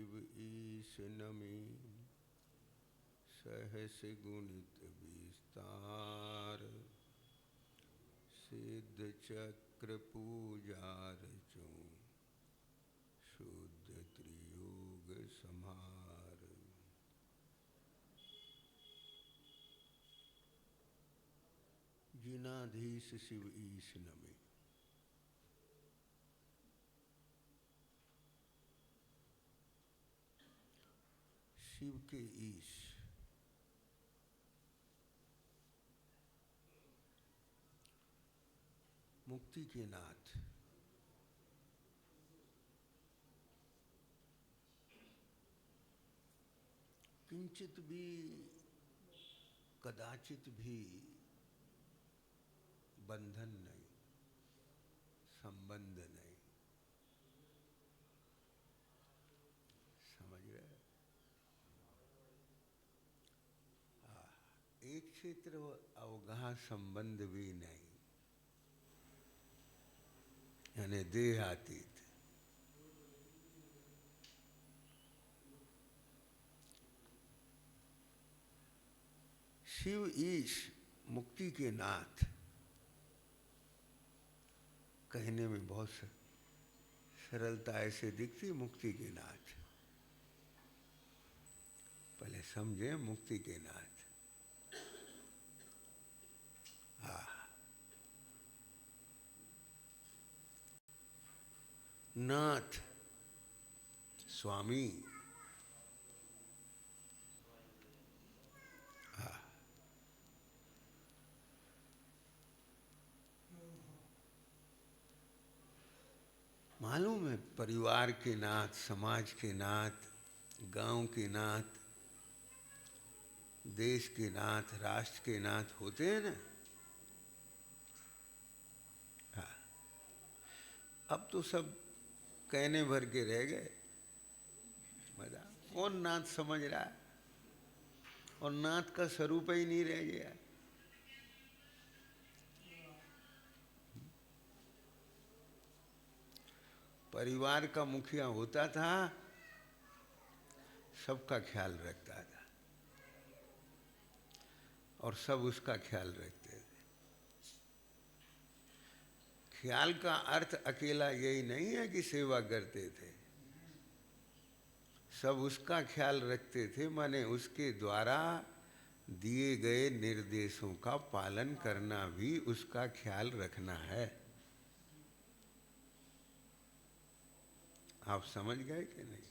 शिव ईश नमी, सहस गुणित विस्तार। सिद्ध चक्र पूजार चूं, शुद्ध त्रियोग समार। जिनाधीश शिव ईश नमी। शिव के ईश, मुक्ति के नाथ, किंचित भी कदाचित भी बंधन नहीं, संबंध नहीं। समझ रहे? एक क्षेत्र अवगाह संबंध भी नहीं, यानी देहातीत। शिव ईश, मुक्ति के नाथ, कहने में बहुत सरलता ऐसे दिखती, मुक्ति के नाथ। पहले समझे मुक्ति के नाथ। नाथ, स्वामी। मालूम है, परिवार के नाथ, समाज के नाथ, गांव के नाथ, देश के नाथ, राष्ट्र के नाथ होते हैं ना। हाँ, अब तो सब कहने भर के रह गए। मजा, कौन नाथ समझ रहा है? और नाथ का स्वरूप ही नहीं रह गया। परिवार का मुखिया होता था, सबका ख्याल रखता था और सब उसका ख्याल रखते थे। ख्याल का अर्थ अकेला यही नहीं है कि सेवा करते थे, सब उसका ख्याल रखते थे, माने उसके द्वारा दिए गए निर्देशों का पालन करना भी उसका ख्याल रखना है। आप समझ गए कि नहीं?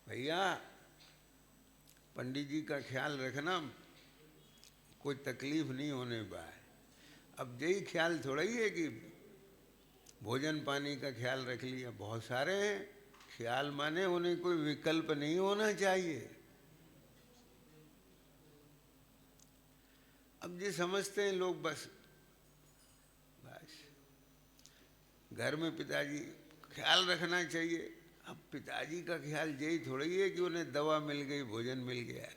भैया, पंडित जी का ख्याल रखना, कोई तकलीफ नहीं होने पाए। अब यही ख्याल थोड़ा ही है कि भोजन पानी का ख्याल रख लिया। बहुत सारे हैं ख्याल, माने उन्हें कोई विकल्प नहीं होना चाहिए। अब ये समझते हैं लोग, बस घर में पिताजी ख्याल रखना चाहिए। अब पिताजी का ख्याल यही थोड़ा ही है कि उन्हें दवा मिल गई, भोजन मिल गया।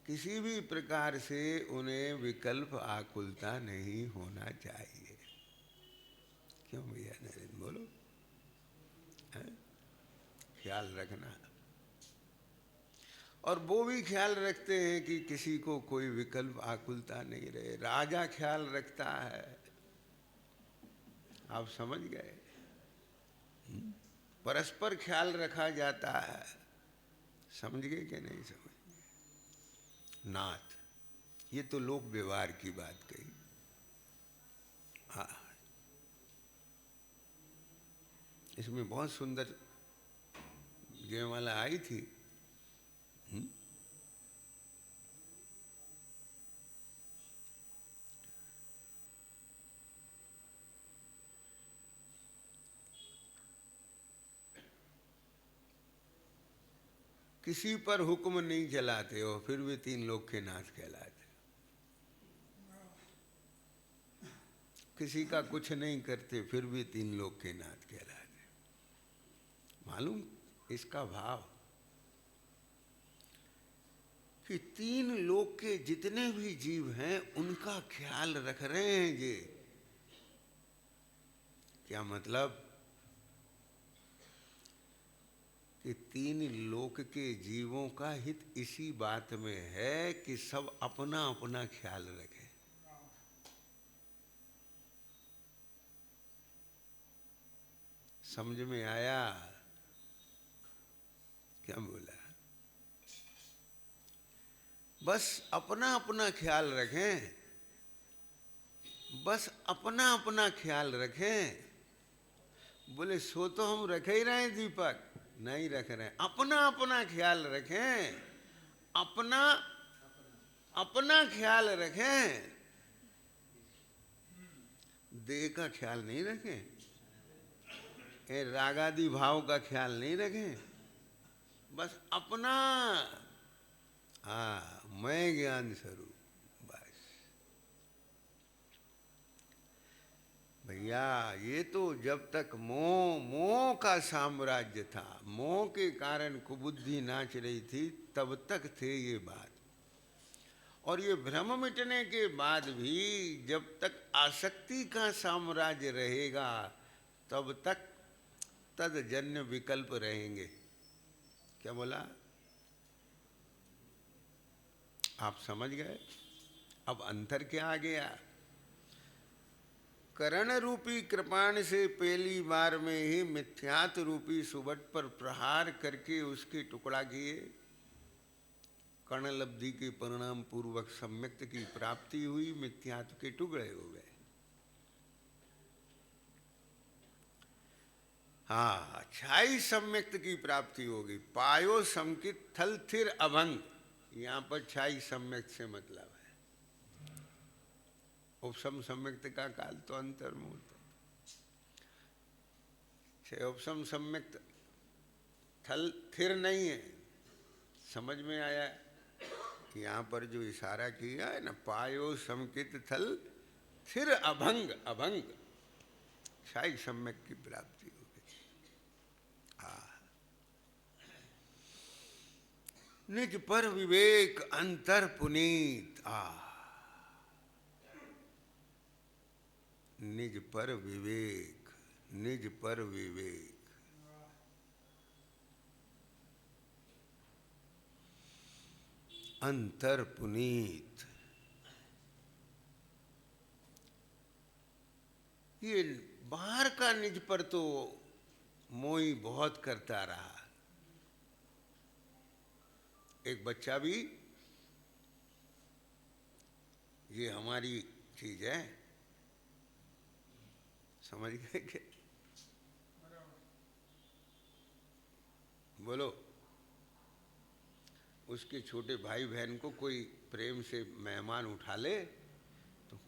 किसी भी प्रकार से उन्हें विकल्प आकुलता नहीं होना चाहिए। क्यों भैया नरेंद्र, बोलो? ख्याल रखना। और वो भी ख्याल रखते हैं कि किसी को कोई विकल्प आकुलता नहीं रहे। राजा ख्याल रखता है। आप समझ गए? परस्पर ख्याल रखा जाता है। समझ गए कि नहीं समझ गए? नाथ, ये तो लोक व्यवहार की बात कही। हाँ, इसमें बहुत सुंदर जयमाला आई थी। किसी पर हुक्म नहीं चलाते हो, फिर भी तीन लोग के नाथ कहलाते। किसी का कुछ नहीं करते, फिर भी तीन लोग के नाथ कहलाते। मालूम इसका भाव कि तीन लोक के जितने भी जीव हैं उनका ख्याल रख रहे हैं ये। क्या मतलब? कि तीन लोक के जीवों का हित इसी बात में है कि सब अपना अपना ख्याल रखें। समझ में आया? क्या बोला? बस अपना अपना ख्याल रखें, बस अपना अपना ख्याल रखें। बोले सो तो हम रखे ही रहे दीपक, नहीं रख रहे, अपना अपना ख्याल रखें, अपना अपना ख्याल रखें, देह का ख्याल नहीं रखें, रागादि भाव का ख्याल नहीं रखें, बस अपना। हाँ, मैं ज्ञान स्वरूप, बस। भैया ये तो जब तक मोह का साम्राज्य था, मोह के कारण कुबुद्धि नाच रही थी, तब तक थे ये बात। और ये भ्रम मिटने के बाद भी जब तक आसक्ति का साम्राज्य रहेगा, तब तक तदजन्य विकल्प रहेंगे। क्या बोला? आप समझ गए? अब अंतर क्या आ गया? करण रूपी कृपाण से पहली बार में ही मिथ्यात्व रूपी सुबट पर प्रहार करके उसके टुकड़ा किए। कर्णलब्धि के परिणाम पूर्वक सम्यक्त की प्राप्ति हुई, मिथ्यात्व के टुकड़े हो गए। हाँ, छाई सम्यक्त की प्राप्ति होगी। पायो समकित थल थिर अभंग, यहाँ पर छाई सम्यक्त से मतलब है। उपसम सम्यक्त का काल तो अंतर्मुहूर्त, उपसम सम्यक्त थल थिर नहीं है। समझ में आया? यहाँ पर जो इशारा किया है ना, पायो समकित थल थिर अभंग, अभंग छाई सम्यक की प्राप्ति हो गई। निज पर विवेक अंतर पुनीत। निज पर विवेक, निज पर विवेक, अंतर पुनीत। ये बाहर का निज पर तो मोही बहुत करता रहा। एक बच्चा भी, ये हमारी चीज है, समझ गए क्या? बोलो। उसके छोटे भाई बहन को कोई प्रेम से मेहमान उठा ले तो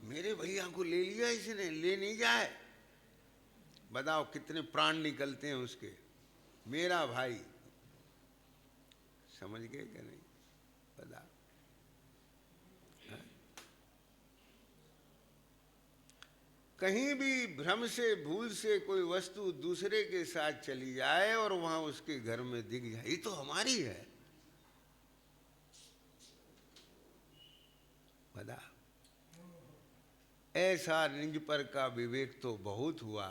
मेरे भैया को ले लिया इसने, ले नहीं जाए, बताओ कितने प्राण निकलते हैं उसके। मेरा भाई, समझ गए क्या? नहीं बताओ। कहीं भी भ्रम से भूल से कोई वस्तु दूसरे के साथ चली जाए और वहां उसके घर में दिख जाए, ये तो हमारी है, बता। ऐसा निज पर का विवेक तो बहुत हुआ,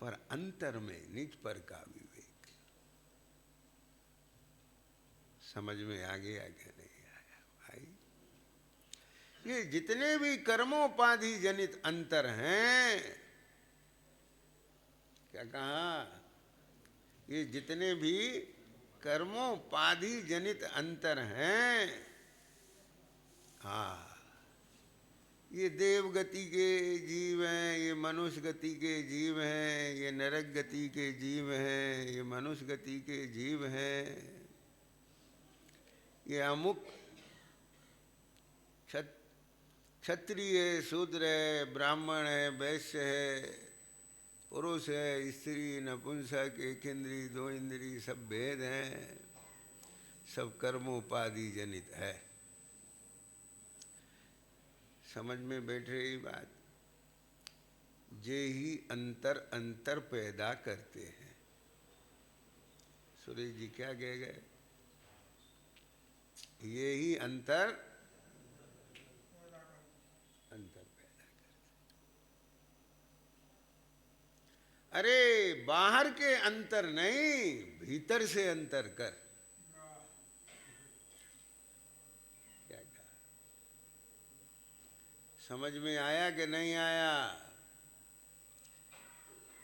पर अंतर में निज पर का विवेक समझ में आ गया क्या? नहीं आया भाई? ये जितने भी कर्मोपाधि जनित अंतर हैं, क्या कहा? ये जितने भी कर्मोपाधि जनित अंतर हैं, हाँ, ये देव गति के जीव हैं, ये मनुष्य गति के जीव हैं, ये नरक गति के जीव हैं, ये मनुष्य गति के जीव हैं, ये अमुक क्षत्रिय है, शूद्र है, ब्राह्मण है, वैश्य है, पुरुष है, स्त्री, नपुंसक, एक इंद्री, दो इंद्री, सब भेद हैं, सब कर्मोपाधि जनित है। समझ में बैठ रही बात? जे ही अंतर अंतर पैदा करते हैं। सुरेश जी क्या कह गए? ये ही अंतर अंतर पैदा करते। बाहर के अंतर नहीं, भीतर से अंतर कर। क्या कहा? समझ में आया कि नहीं आया?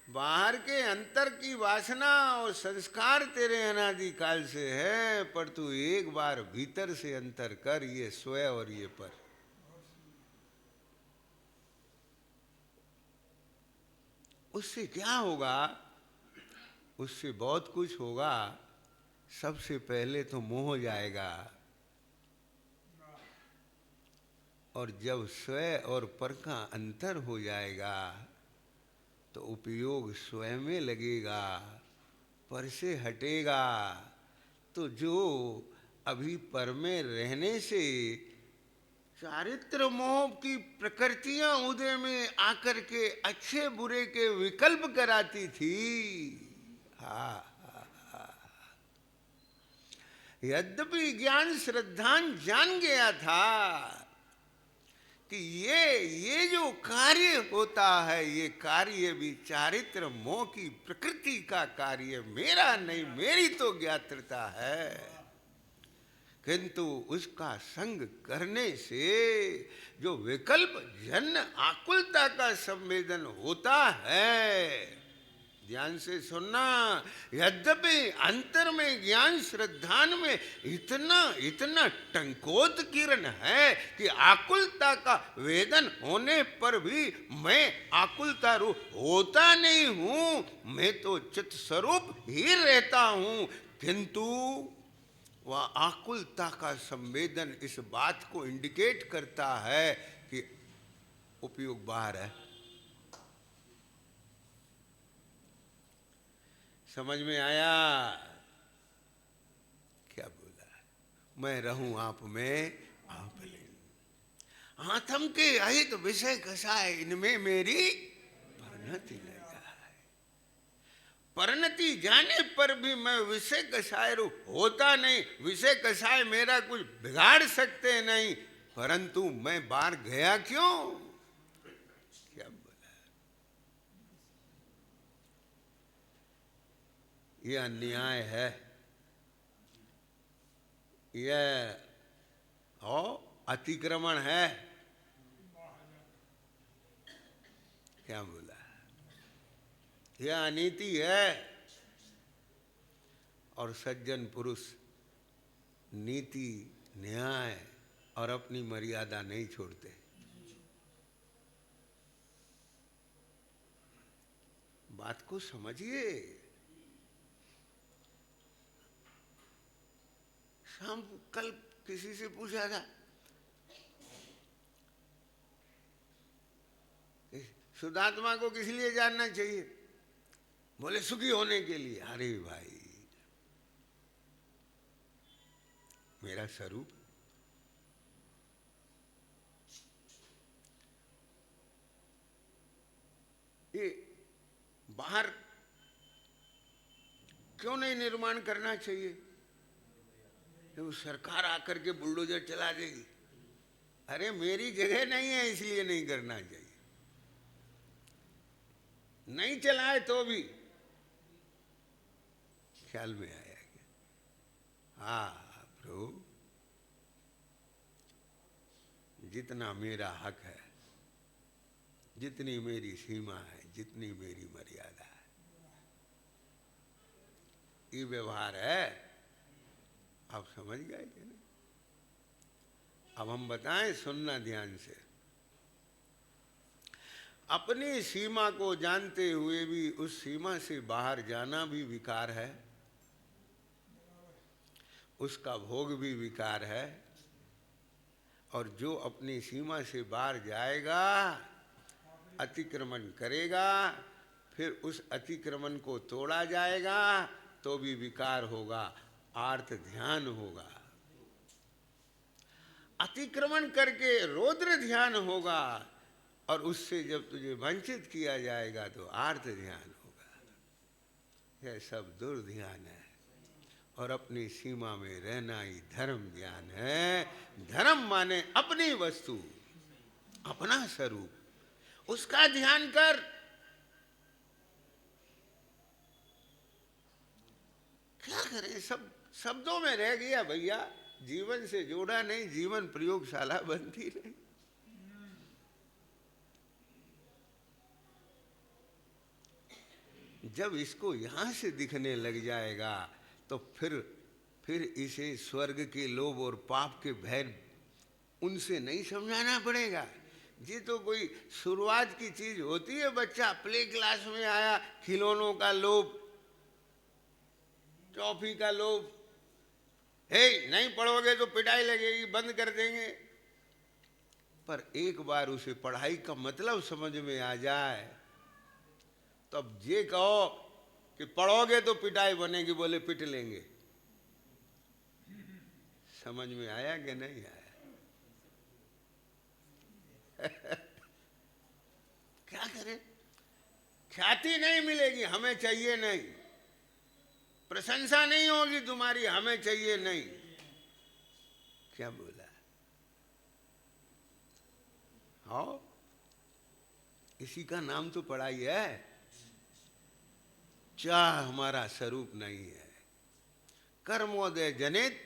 बाहर के अंतर की वासना और संस्कार तेरे अनादिकाल से है, पर तू एक बार भीतर से अंतर कर, ये स्वयं और ये पर। उससे क्या होगा? उससे बहुत कुछ होगा। सबसे पहले तो मोह जाएगा, और जब स्वयं और पर का अंतर हो जाएगा तो उपयोग स्वयं में लगेगा, पर से हटेगा। तो जो अभी पर में रहने से चारित्र मोह की प्रकृतियां उदय में आकर के अच्छे बुरे के विकल्प कराती थी। यद्यपि ज्ञान श्रद्धान जान गया था कि ये जो कार्य होता है, ये कार्य भी चारित्र मोह की प्रकृति का कार्य, मेरा नहीं, मेरी तो ज्ञात्रता है। किंतु उसका संग करने से जो विकल्प जन्य आकुलता का संवेदन होता है, ध्यान से सुनना, यद्यपि अंतर में ज्ञान श्रद्धान में इतना इतना टंकोत किरण है कि आकुलता का वेदन होने पर भी मैं आकुलता रूप होता नहीं हूं, मैं तो चित स्वरूप ही रहता हूं। किंतु वह आकुलता का संवेदन इस बात को इंडिकेट करता है कि उपयोग बाहर है। समझ में आया? क्या बोला? मैं रहूं आप में, आप लें। आत्म के अहित विषय कसाय, इनमें मेरी परिणति न जाए। परिणति जाने पर भी मैं विषय कसाय रूप होता नहीं। विषय कसाय मेरा कुछ बिगाड़ सकते नहीं, परंतु मैं बाहर गया क्यों? क्या बोला? यह अन्याय है, यह अतिक्रमण है। क्या बोला? यह अनीति है। और सज्जन पुरुष नीति, न्याय और अपनी मर्यादा नहीं छोड़ते। बात को समझिए। शाम कल किसी से पूछा था, शुद्धात्मा को किस लिए जानना चाहिए? बोले सुखी होने के लिए। अरे भाई, मेरा स्वरूप ये बाहर क्यों नहीं निर्माण करना चाहिए? तो सरकार आकर के बुलडोजर चला देगी। अरे मेरी जगह नहीं है, इसलिए नहीं करना चाहिए। नहीं चलाए तो भी ख्याल में आया क्या? हाँ प्रभु, जितना मेरा हक है, जितनी मेरी सीमा है, जितनी मेरी मर्यादा है, ये व्यवहार है। आप समझ गए कि नहीं? अब हम बताएं, सुनना ध्यान से। अपनी सीमा को जानते हुए भी उस सीमा से बाहर जाना भी विकार है, उसका भोग भी विकार है। और जो अपनी सीमा से बाहर जाएगा, अतिक्रमण करेगा, फिर उस अतिक्रमण को तोड़ा जाएगा तो भी विकार होगा, आर्त ध्यान होगा। अतिक्रमण करके रौद्र ध्यान होगा, और उससे जब तुझे वंचित किया जाएगा तो आर्त ध्यान होगा। यह सब दुर्ध्यान है, और अपनी सीमा में रहना ही धर्म ध्यान है। धर्म माने अपनी वस्तु, अपना स्वरूप, उसका ध्यान कर। क्या करें, सब शब्दों में रह गया भैया, जीवन से जोड़ा नहीं, जीवन प्रयोगशाला बनती नहीं। जब इसको यहां से दिखने लग जाएगा तो फिर इसे स्वर्ग के लोभ और पाप के भय उनसे नहीं समझाना पड़ेगा। ये तो कोई शुरुआत की चीज होती है। बच्चा प्ले क्लास में आया, खिलौनों का लोभ, टॉफी का लोभ, हे नहीं पढ़ोगे तो पिटाई लगेगी, बंद कर देंगे। पर एक बार उसे पढ़ाई का मतलब समझ में आ जाए तब ये कहो कि पढ़ोगे तो पिटाई बनेगी, बोले पिट लेंगे। समझ में आया कि नहीं आया? क्या करें, ख्याति नहीं मिलेगी, हमें चाहिए नहीं, प्रशंसा नहीं होगी तुम्हारी, हमें चाहिए नहीं। क्या बोला? हाँ, इसी का नाम तो पढ़ाई है। चाह हमारा स्वरूप नहीं है, कर्मोदय जनित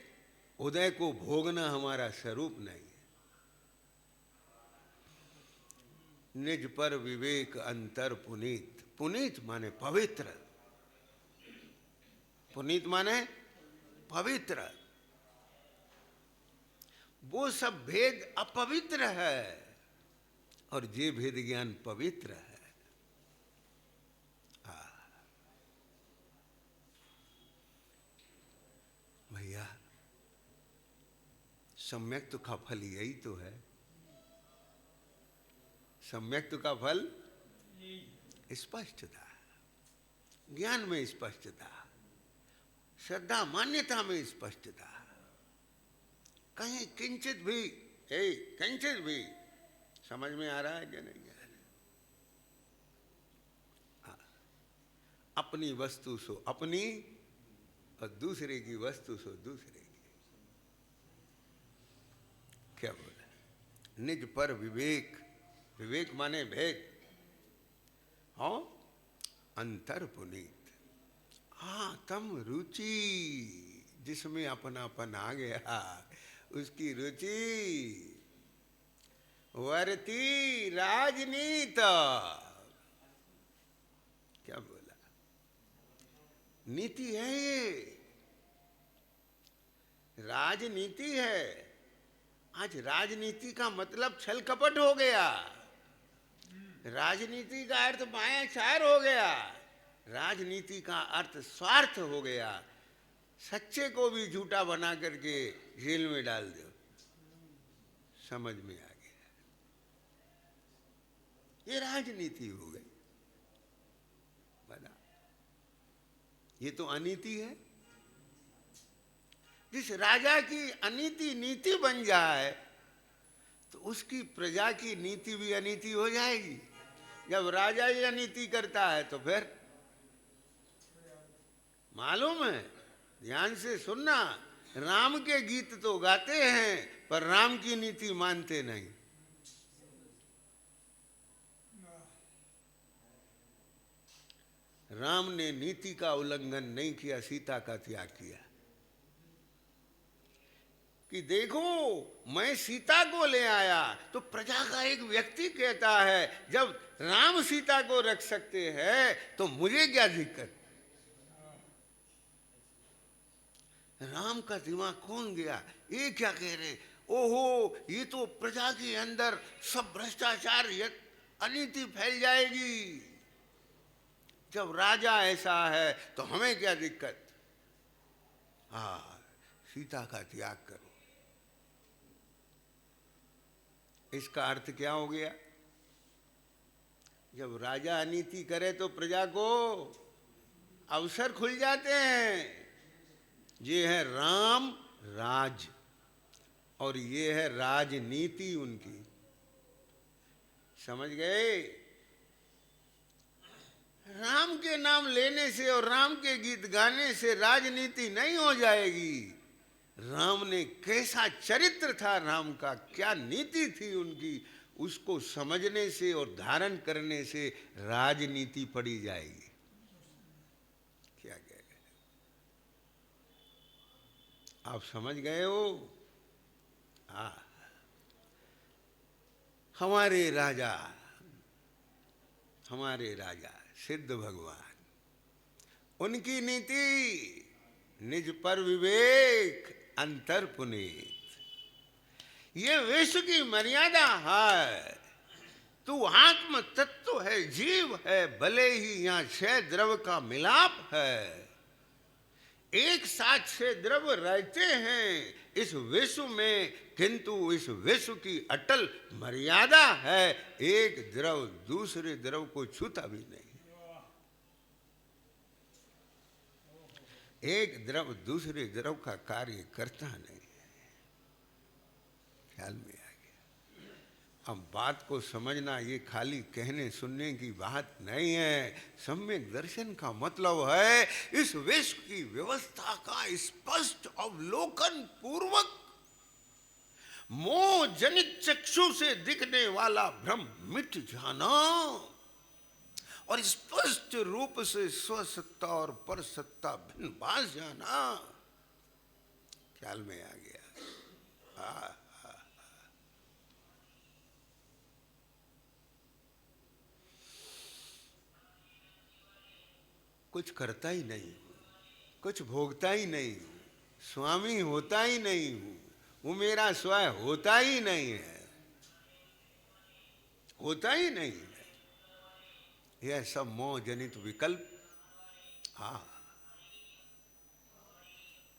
उदय को भोगना हमारा स्वरूप नहीं है। निज पर विवेक अंतर पुनीत, पुनीत माने पवित्र, पुनीत माने पवित्र। वो सब भेद अपवित्र है और ये भेद ज्ञान पवित्र है। भैया सम्यक्त का फल यही तो है। सम्यक्त का फल स्पष्टता, ज्ञान में स्पष्टता, श्रद्धा मान्यता में स्पष्टता। कहीं किंचित भी किंचित भी समझ में आ रहा है कि नहीं आ रहा? अपनी वस्तु सो अपनी और दूसरे की वस्तु सो दूसरे की। क्या बोला? निज पर विवेक, विवेक माने भेद, हाँ, अंतर पुनीत, आत्म रुचि, जिसमें अपनापन आ गया उसकी रुचि वर्ती राजनीत। क्या बोला? नीति है ये, राजनीति है। आज राजनीति का मतलब छल कपट हो गया, राजनीति का अर्थ मायाचार हो गया, राजनीति का अर्थ स्वार्थ हो गया। सच्चे को भी झूठा बना करके जेल में डाल दो। समझ में आ गया, ये राजनीति हो गई। बना, ये तो अनीति है। जिस राजा की अनीति नीति बन जाए तो उसकी प्रजा की नीति भी अनीति हो जाएगी। जब राजा ही अनीति करता है तो फिर मालूम है, ध्यान से सुनना, राम के गीत तो गाते हैं पर राम की नीति मानते नहीं। राम ने नीति का उल्लंघन नहीं किया, सीता का त्याग किया। कि देखो मैं सीता को ले आया, तो प्रजा का एक व्यक्ति कहता है जब राम सीता को रख सकते हैं तो मुझे क्या दिक्कत। राम का दिमाग कौन गया, ये क्या कह रहे, ओहो ये तो प्रजा के अंदर सब भ्रष्टाचार, अनीति फैल जाएगी। जब राजा ऐसा है तो हमें क्या दिक्कत। हाँ, सीता का त्याग करो। इसका अर्थ क्या हो गया? जब राजा अनीति करे तो प्रजा को अवसर खुल जाते हैं। ये है राम राज और ये है राजनीति उनकी। समझ गए? राम के नाम लेने से और राम के गीत गाने से राजनीति नहीं हो जाएगी। राम ने कैसा चरित्र था, राम का क्या नीति थी उनकी, उसको समझने से और धारण करने से राजनीति पड़ी जाएगी। क्या कह रहे? आप समझ गए हो? हाँ, हमारे राजा सिद्ध भगवान, उनकी नीति निज पर विवेक अंतर पुनीत। ये विश्व की मर्यादा है। तू आत्म तत्व है, जीव है, भले ही यहाँ 6 द्रव का मिलाप है। एक साथ 6 द्रव रहते हैं इस विश्व में, किंतु इस विश्व की अटल मर्यादा है, एक द्रव दूसरे द्रव को छूता भी नहीं। एक द्रव दूसरे द्रव का कार्य करता नहीं। ख्याल में आ गया? अब बात को समझना ये खाली कहने सुनने की बात नहीं है। सम्यक दर्शन का मतलब है इस विश्व की व्यवस्था का स्पष्ट अवलोकन पूर्वक मोह जनित चक्षु से दिखने वाला भ्रम मिट जाना और स्पष्ट रूप से स्वसत्ता और परसत्ता भिन्न बाज जाना। ख्याल में आ गया? हाँ, कुछ करता ही नहीं, कुछ भोगता ही नहीं, स्वामी होता ही नहीं हूं, वो मेरा स्वय होता ही नहीं है, होता ही नहीं है। यह सब मोह जनित विकल्प, हाँ,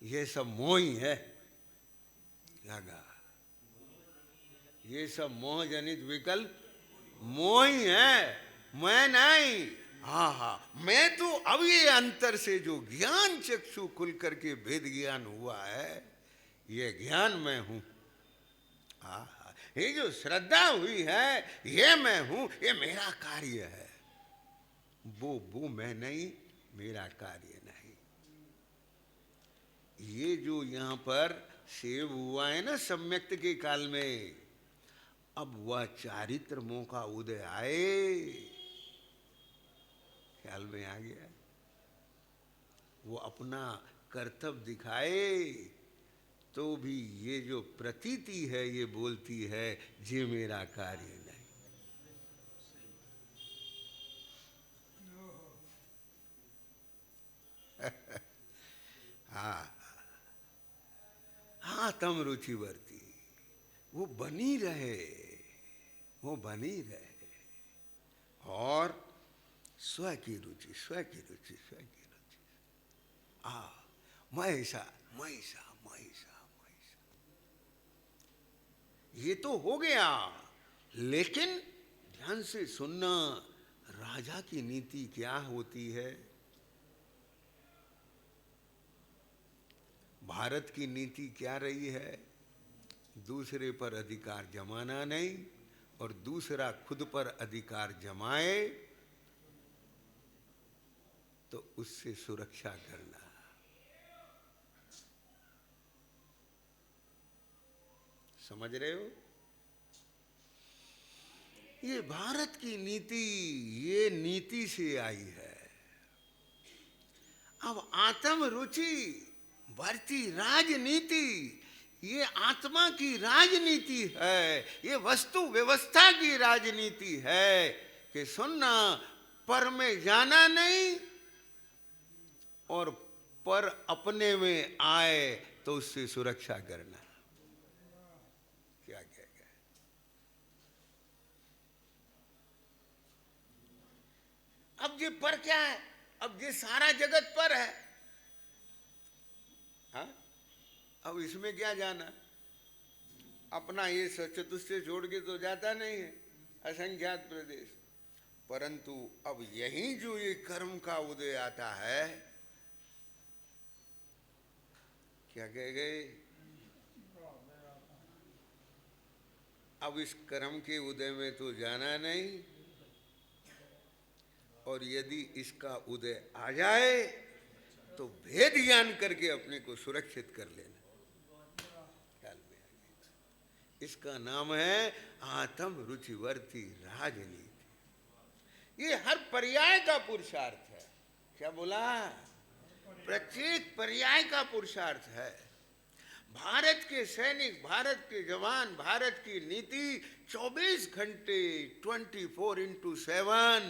ये सब मोह ही है। लगा, ये सब मोह जनित विकल्प मोह ही है, मैं नहीं। हाँ हाँ, मैं तो अब ये अंतर से जो ज्ञान चक्षु खुल करके भेद ज्ञान हुआ है, ये ज्ञान मैं हूं। हाँ हाँ, ये जो श्रद्धा हुई है, ये मैं हूं, ये मेरा कार्य है। वो मैं नहीं, मेरा कार्य नहीं। ये जो यहाँ पर सेव हुआ है ना सम्यक्त के काल में, अब वह चारित्र मोह का उदय आए। ख्याल में आ गया? वो अपना कर्तव्य दिखाए तो भी ये जो प्रतीति है ये बोलती है ये मेरा कार्य नहीं। हाँ हाँ, तम रुचि वर्ती, वो बनी रहे, वो बनी रहे। और स्व की रुचि, स्व की रुचि, स्व की रुचि। महिषा महिषा महिषा महिषा, ये तो हो गया। लेकिन ध्यान से सुनना, राजा की नीति क्या होती है? भारत की नीति क्या रही है? दूसरे पर अधिकार जमाना नहीं, और दूसरा खुद पर अधिकार जमाए तो उससे सुरक्षा करना। समझ रहे हो? ये भारत की नीति, ये नीति से आई है। अब आत्म रुचि बढ़ती राजनीति, ये आत्मा की राजनीति है, ये वस्तु व्यवस्था की राजनीति है कि सुनना, पर में जाना नहीं और पर अपने में आए तो उससे सुरक्षा करना। क्या क्या क्या? अब ये पर क्या है? अब ये सारा जगत पर है। हाँ, अब इसमें क्या जाना? अपना ये चतुष्टय छोड़ के तो जाता नहीं है, असंख्यात प्रदेश। परंतु अब यही जो ये कर्म का उदय आता है, क्या कह गए? अब इस कर्म के उदय में तो जाना नहीं, और यदि इसका उदय आ जाए तो भेद ज्ञान करके अपने को सुरक्षित कर लेना। ख्याल में आ गया? इसका नाम है आत्म रुचिवर्ती राजनीति। ये हर पर्याय का पुरुषार्थ है। क्या बोला? प्रत्येक पर्याय का पुरुषार्थ है। भारत के सैनिक, भारत के जवान, भारत की नीति 24 घंटे 24x7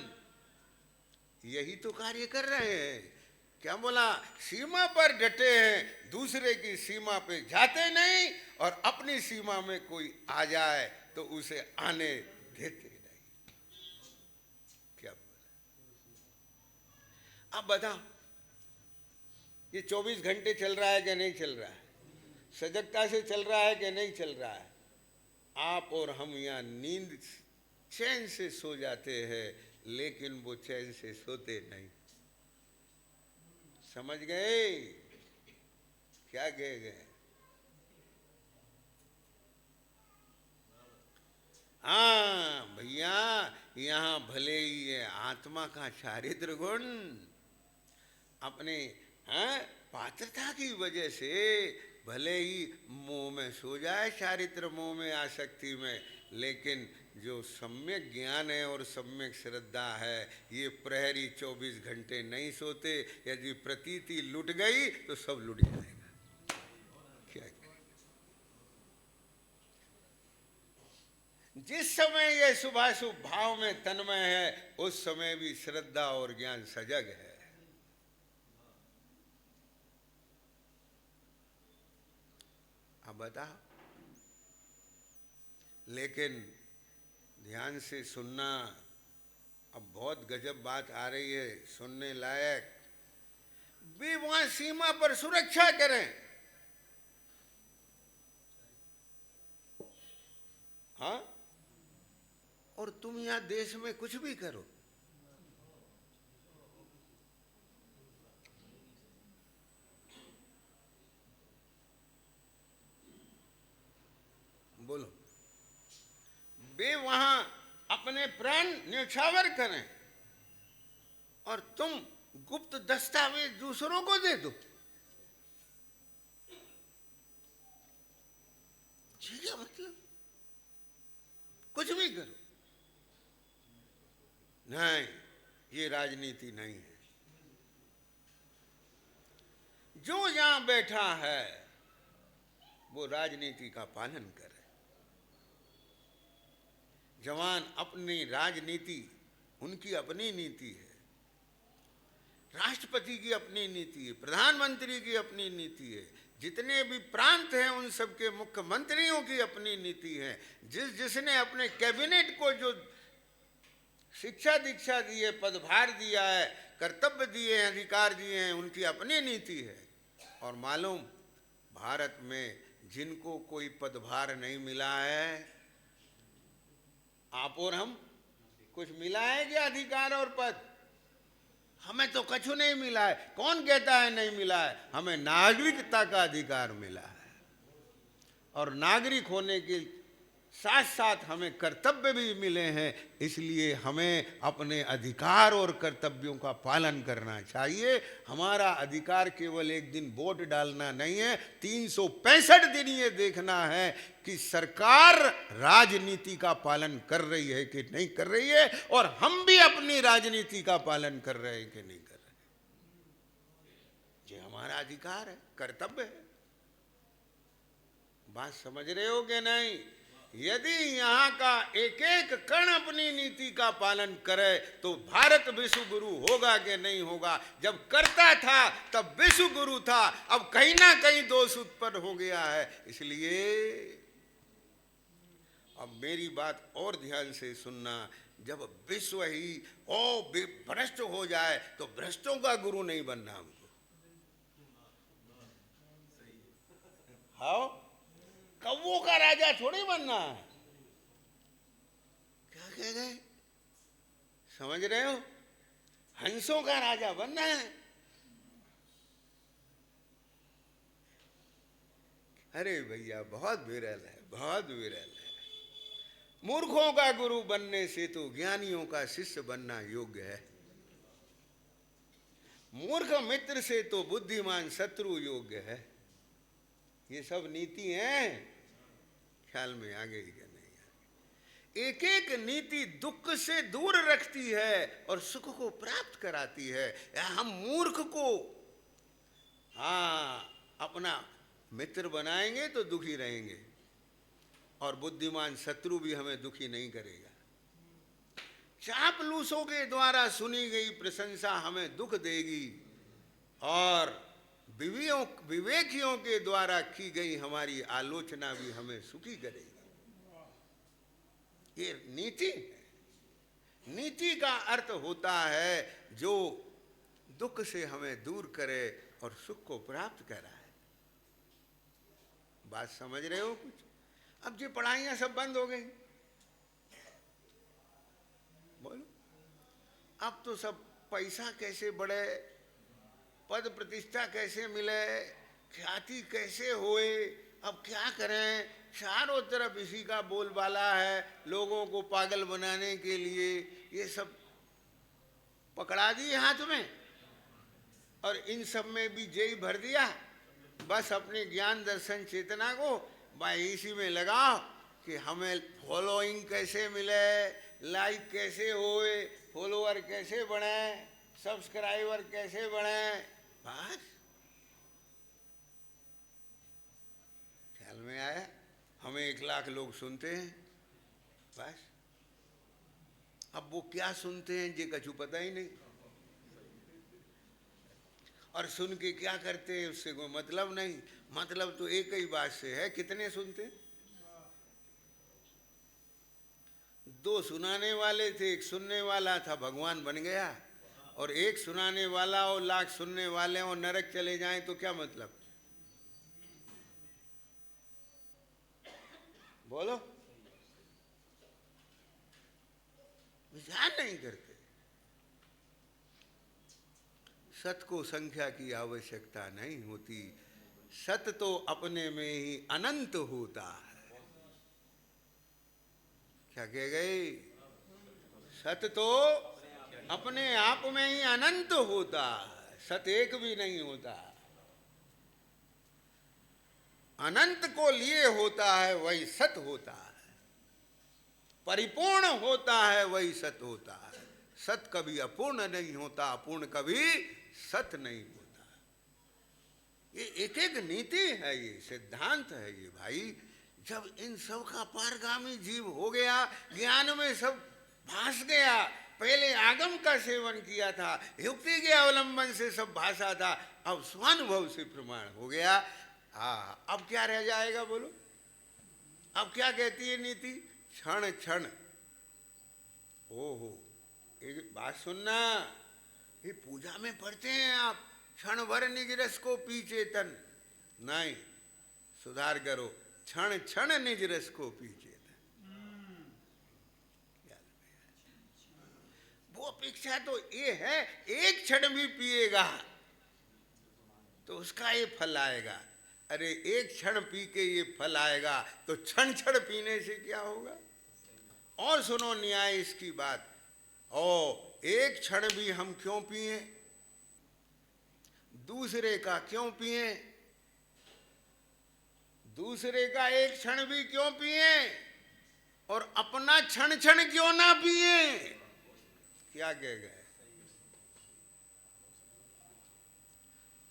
यही तो कार्य कर रहे हैं। क्या बोला? सीमा पर डटे हैं, दूसरे की सीमा पे जाते नहीं, और अपनी सीमा में कोई आ जाए तो उसे आने देते नहीं। क्या बोला? अब बताओ, ये 24 घंटे चल रहा है कि नहीं चल रहा है? सजगता से चल रहा है कि नहीं चल रहा है? आप और हम यहाँ नींद चैन से सो जाते हैं, लेकिन वो चैन से सोते नहीं। समझ गए? क्या कह गए? हाँ भैया, यहाँ भले ही है आत्मा का चारित्र गुण अपने पात्रता की वजह से भले ही मोह में सो जाए, चारित्र मोह में, आसक्ति में, लेकिन जो सम्यक ज्ञान है और सम्यक श्रद्धा है, ये प्रहरी 24 घंटे नहीं सोते। यदि प्रतीति लुट गई तो सब लुट जाएगा। क्या जिस समय ये शुभाशुभ भाव में तन्मय है, उस समय भी श्रद्धा और ज्ञान सजग है। अब बताओ, लेकिन ध्यान से सुनना। अब बहुत गजब बात आ रही है, सुनने लायक। वे वहां सीमा पर सुरक्षा करें, हाँ, और तुम यहां देश में कुछ भी करो। बोलो, वे वहां अपने प्राण न्यौछावर करें और तुम गुप्त दस्तावेज दूसरों को दे दो। ठीक है, मतलब कुछ भी करो। नहीं, ये राजनीति नहीं है। जो यहां बैठा है वो राजनीति का पालन करे। जवान अपनी राजनीति, उनकी अपनी नीति है, राष्ट्रपति की अपनी नीति है, प्रधानमंत्री की अपनी नीति है, जितने भी प्रांत हैं उन सबके मुख्यमंत्रियों की अपनी नीति है, जिसने अपने कैबिनेट को जो शिक्षा दीक्षा दी है, पदभार दिया है, कर्तव्य दिए हैं, अधिकार दिए हैं, उनकी अपनी नीति है। और मालूम, भारत में जिनको कोई पदभार नहीं मिला है, आप और हम, कुछ मिला है क्या अधिकार और पद? हमें तो कछु नहीं मिला है। कौन कहता है नहीं मिला है? हमें नागरिकता का अधिकार मिला है, और नागरिक होने के साथ साथ हमें कर्तव्य भी मिले हैं। इसलिए हमें अपने अधिकार और कर्तव्यों का पालन करना चाहिए। हमारा अधिकार केवल एक दिन वोट डालना नहीं है, 365 दिन ये देखना है कि सरकार राजनीति का पालन कर रही है कि नहीं कर रही है, और हम भी अपनी राजनीति का पालन कर रहे हैं कि नहीं कर रहे। ये हमारा अधिकार है, कर्तव्य है। बात समझ रहे हो कि नहीं? यदि यहाँ का एक एक कण अपनी नीति का पालन करे तो भारत विश्व गुरु होगा कि नहीं होगा? जब करता था तब विश्व गुरु था, अब कहीं ना कहीं दोष उत्पन्न हो गया है। इसलिए अब मेरी बात और ध्यान से सुनना। जब विश्व ही भ्रष्ट हो जाए तो भ्रष्टों का गुरु नहीं बनना हमको। हाँ, कौवों का राजा थोड़ी बनना है। क्या कह गए? समझ रहे हो? हंसों का राजा बनना है। अरे भैया, बहुत विरल है, बहुत विरल है। मूर्खों का गुरु बनने से तो ज्ञानियों का शिष्य बनना योग्य है। मूर्ख मित्र से तो बुद्धिमान शत्रु योग्य है। ये सब नीति है, ख्याल में आ गई क्या नहीं? एक एक नीति दुख से दूर रखती है और सुख को प्राप्त कराती है। हम मूर्ख को अपना मित्र बनाएंगे तो दुखी रहेंगे, और बुद्धिमान शत्रु भी हमें दुखी नहीं करेगा। चापलूसों के द्वारा सुनी गई प्रशंसा हमें दुख देगी, और विवेकियों के द्वारा की गई हमारी आलोचना भी हमें सुखी करेगी। ये नीति है। नीति का अर्थ होता है जो दुख से हमें दूर करे और सुख को प्राप्त कराए। बात समझ रहे हो कुछ? अब ये पढ़ाइयां सब बंद हो गई, बोलो। अब तो सब पैसा कैसे बढ़े, पद प्रतिष्ठा कैसे मिले, ख्याति कैसे होए, अब क्या करें, चारों तरफ इसी का बोलबाला है, लोगों को पागल बनाने के लिए ये सब पकड़ा दिए हाथ में, और इन सब में भी जय भर दिया। बस अपने ज्ञान दर्शन चेतना को भाई इसी में लगाओ कि हमें फॉलोइंग कैसे मिले, लाइक कैसे होए, फॉलोअर कैसे बढ़े, सब्सक्राइबर कैसे बढ़े। बस ख्याल में आया? हमें 1 लाख लोग सुनते हैं, बस। अब वो क्या सुनते हैं ये कछु पता ही नहीं, और सुन के क्या करते हैं उससे कोई मतलब नहीं। मतलब तो एक ही बात से है, कितने सुनते? 2 सुनाने वाले थे, 1 सुनने वाला था, भगवान बन गया। और 1 सुनाने वाला और 1 लाख सुनने वाले और नरक चले जाएं तो क्या मतलब? बोलो, विचार नहीं करते। सत को संख्या की आवश्यकता नहीं होती, सत तो अपने में ही अनंत होता है। क्या कह गए? सत तो अपने आप में ही अनंत होता है, सत एक भी नहीं होता। अनंत को लिए होता है वही सत होता है, परिपूर्ण होता है वही सत होता है। सत कभी अपूर्ण नहीं होता, अपूर्ण कभी सत नहीं होता। ये एक एक नीति है, ये सिद्धांत है ये भाई। जब इन सब का पारगामी जीव हो गया, ज्ञान में सब भास गया, पहले आगम का सेवन किया था, युक्ति के अवलंबन से सब भाषा था, अब स्वानुभव से प्रमाण हो गया। हाँ, अब क्या रह जाएगा बोलो? अब क्या कहती है नीति? क्षण क्षण। ओहो, एक बात सुनना, ये पूजा में पढ़ते हैं आप, क्षण भर निज रस को पी चेतन। नहीं, सुधार करो, क्षण क्षण निज रस को पी चेतन। वो अपेक्षा तो ये है, एक क्षण भी पिएगा तो उसका ये फल आएगा। अरे एक क्षण पी के ये फल आएगा तो क्षण क्षण पीने से क्या होगा? और सुनो न्याय इसकी बात। ओ, एक क्षण भी हम क्यों पिए, दूसरे का क्यों पिए, दूसरे का एक क्षण भी क्यों पिए, और अपना क्षण क्षण क्यों ना पिए? क्या कह गए?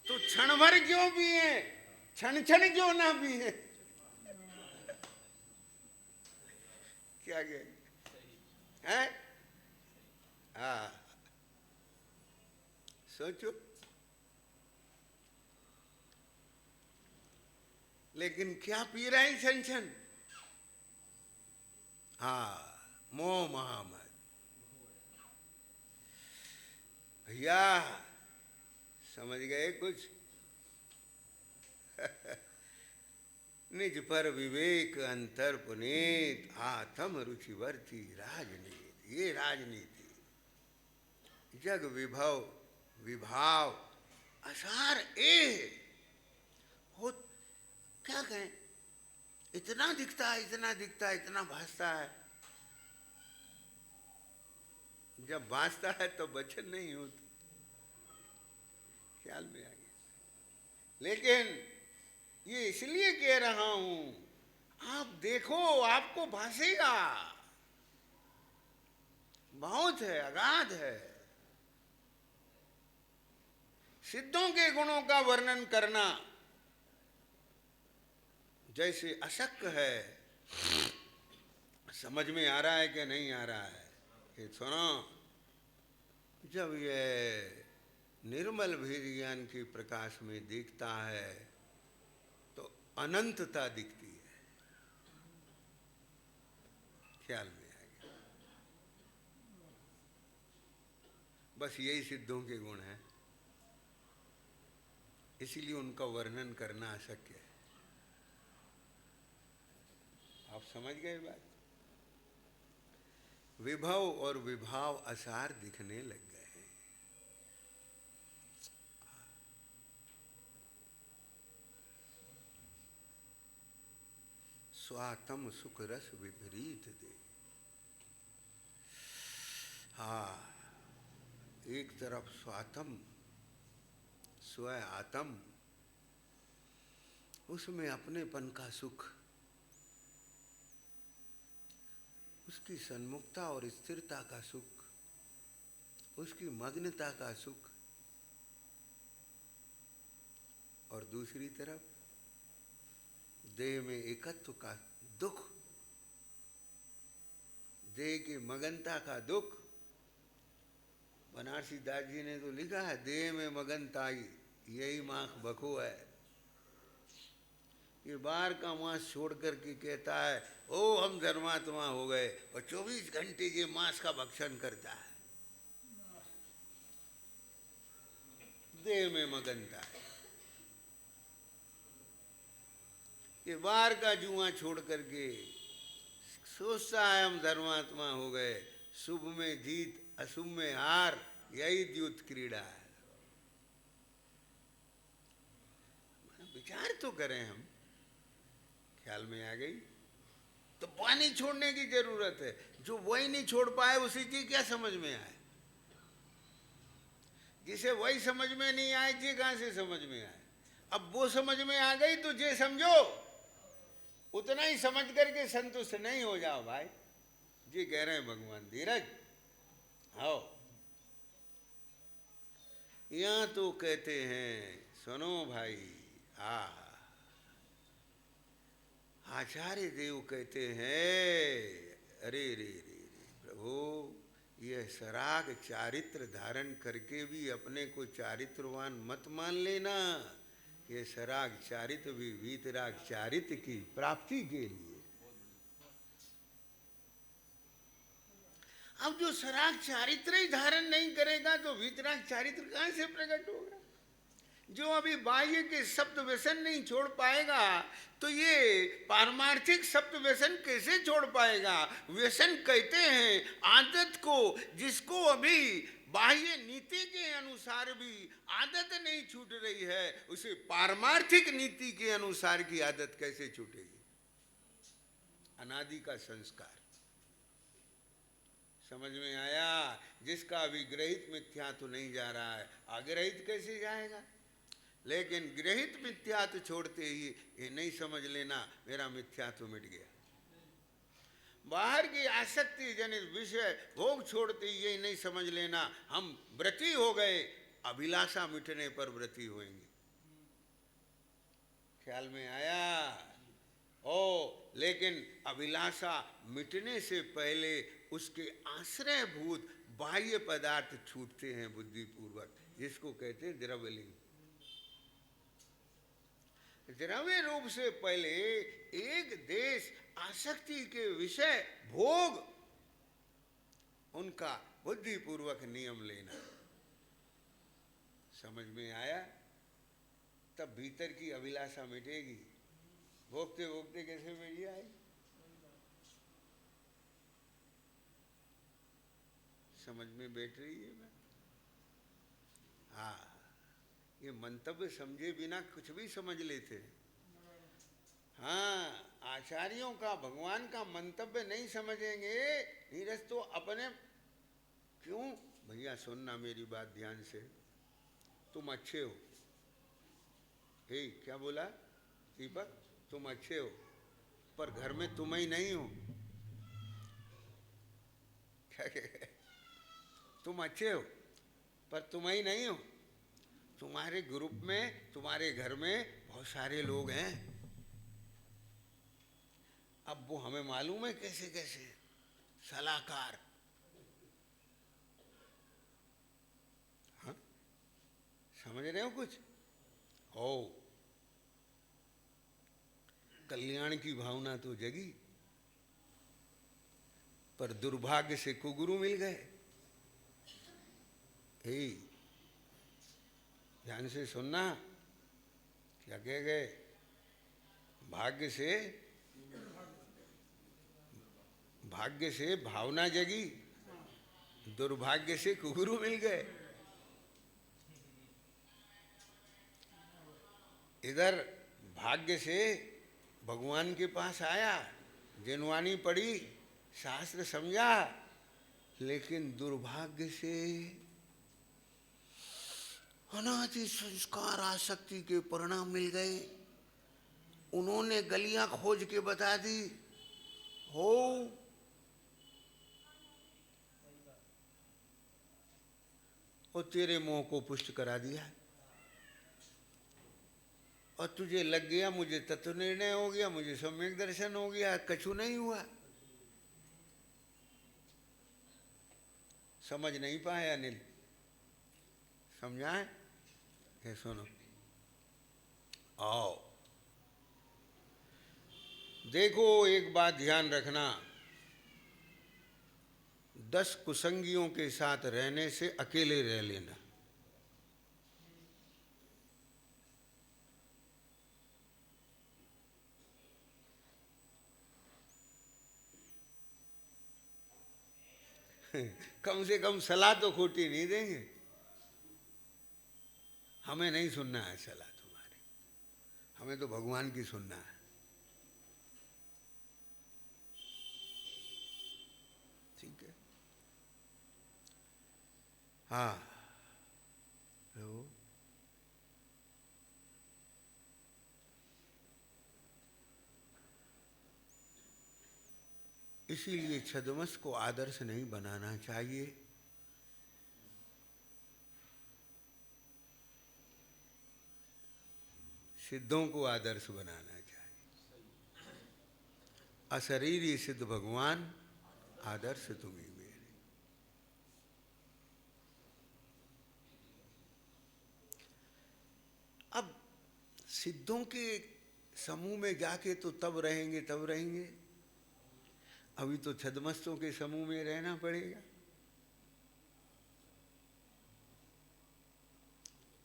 तो क्षण भर क्यों पिए, क्षण क्षण क्यों ना पिए? क्या कह हैं? हाँ, सोचो। लेकिन क्या पी रहे हैं क्षण क्षण? हाँ, मोह महामद। भैया समझ गए कुछ? निज पर विवेक अंतर पुनीत, आत्म रुचिवर्ती राजनीति। ये राजनीति, जग विभव विभाव असार ए हो। क्या कहें, इतना दिखता है, इतना दिखता है, इतना भासता है, जब भासता है तो वचन नहीं होता। ख्याल में आ गया? लेकिन ये इसलिए कह रहा हूं, आप देखो, आपको भासेगा। बहुत है, अगाध है। सिद्धों के गुणों का वर्णन करना जैसे अशक्य है, समझ में आ रहा है कि नहीं आ रहा है? ये सुनो, जब ये निर्मल भेद ज्ञान के प्रकाश में दिखता है तो अनंतता दिखती है, ख्याल में आ गया। बस यही सिद्धों के गुण हैं, इसीलिए उनका वर्णन करना अशक्य है। आप समझ गए बात? विभव और विभाव असार दिखने लग गए हैं। स्वातम सुख रस विपरीत दे। हाँ, एक तरफ स्वातम स्व आत्म, उसमें अपनेपन का सुख, उसकी सन्मुखता और स्थिरता का सुख, उसकी मग्नता का सुख, और दूसरी तरफ देह में एकत्व का दुख, देह की मगनता का दुख। बनारसी दास जी ने तो लिखा है, देह में मगनता यही माख बखो है। ये बाहर का मांस छोड़ करके कहता है ओ हम धर्मात्मा हो गए, और 24 घंटे ये मांस का भक्षण करता है। देह में मगनता है। ये बाहर का जुआ छोड़ करके सोचता है हम धर्मात्मा हो गए, शुभ में जीत अशुभ में हार, यही द्युत क्रीड़ा है। विचार तो करें हम, ख्याल में आ गई? तो पानी छोड़ने की जरूरत है। जो वही नहीं छोड़ पाए उसी की क्या समझ में आए? जिसे वही समझ में नहीं आए जी कहां से समझ में आए? अब वो समझ में आ गई तो जे समझो, उतना ही समझ करके संतुष्ट नहीं हो जाओ भाई। जी कह रहे हैं भगवान, धीरज आओ। यहां तो कहते हैं, सुनो भाई, आचार्य देव कहते हैं, अरे रे रे रे प्रभु, यह सराग चारित्र धारण करके भी अपने को चारित्रवान मत मान लेना। ये सराग चारित्र भी वीतराग चारित्र की प्राप्ति के लिए। अब जो सराग चारित्र ही धारण नहीं करेगा तो वीतराग चारित्र कहां से प्रकट होगा? जो अभी बाह्य के शब्द व्यसन नहीं छोड़ पाएगा तो ये पारमार्थिक शब्द व्यसन कैसे छोड़ पाएगा? व्यसन कहते हैं आदत को, जिसको अभी बाह्य नीति के अनुसार भी आदत नहीं छूट रही है, उसे पारमार्थिक नीति के अनुसार की आदत कैसे छूटेगी? अनादि का संस्कार समझ में आया? जिसका अभी ग्रहित मिथ्या तो नहीं जा रहा है, अग्रहित कैसे जाएगा? लेकिन गृहित मिथ्यात्व छोड़ते ही ये नहीं समझ लेना मेरा मिथ्यात्व मिट गया। बाहर की आसक्ति जनित विषय भोग छोड़ते ही ये नहीं समझ लेना हम व्रती हो गए, अभिलाषा मिटने पर व्रती होंगे। ख्याल में आया? लेकिन अभिलाषा मिटने से पहले उसके आश्रयभूत बाह्य पदार्थ छूटते हैं बुद्धिपूर्वक, जिसको कहते हैं द्रव्यलिंग। द्रव्य रूप से पहले एक देश आसक्ति के विषय भोग, उनका बुद्धिपूर्वक नियम लेना। समझ में आया? तब भीतर की अभिलाषा मिटेगी। भोगते भोगते कैसे मिट जाएगी? समझ में बैठ रही है मैं? हाँ, ये मंतव्य समझे बिना कुछ भी समझ लेते हैं। हाँ, आचार्यों का, भगवान का मंतव्य नहीं समझेंगे नीरज तो अपने क्यों? भैया सुनना मेरी बात ध्यान से, तुम अच्छे हो। हे क्या बोला दीपक? तुम अच्छे हो पर घर में तुम ही नहीं हो। क्या तुम अच्छे हो पर तुम ही नहीं हो। तुम्हारे ग्रुप में, तुम्हारे घर में बहुत सारे लोग हैं, अब वो हमें मालूम है कैसे कैसे सलाहकार। हाँ, समझ रहे हो कुछ? हो, कल्याण की भावना तो जगी, पर दुर्भाग्य से कुगुरु मिल गए। हे, ध्यान से सुनना, क्या कह गए? भाग्य से भावना जगी, दुर्भाग्य से कुगुरु मिल गए। इधर भाग्य से भगवान के पास आया, जिनवानी पढ़ी, शास्त्र समझा, लेकिन दुर्भाग्य से अनादि संस्कार आसक्ति के परिणाम मिल गए। उन्होंने गलियां खोज के बता दी, हो और तेरे मोह को पुष्ट करा दिया, और तुझे लग गया मुझे तत्व निर्णय हो गया, मुझे सम्यक दर्शन हो गया, कछु नहीं हुआ। समझ नहीं पाए अनिल, समझाए? ये सुनो, आओ देखो, एक बात ध्यान रखना, 10 कुसंगियों के साथ रहने से अकेले रह लेना। कम से कम सलाह तो खोटी नहीं देंगे। हमें नहीं सुनना है सलाह तुम्हारी, हमें तो भगवान की सुनना है। ठीक है? हाँ, तो इसीलिए छद्मस को आदर्श नहीं बनाना चाहिए। सिद्धों को आदर्श बनाना चाहिए। अशरीरी सिद्ध भगवान आदर्श तुम्ही मेरे। अब सिद्धों के समूह में जाके तो तब रहेंगे। अभी तो छद्मस्तों के समूह में रहना पड़ेगा,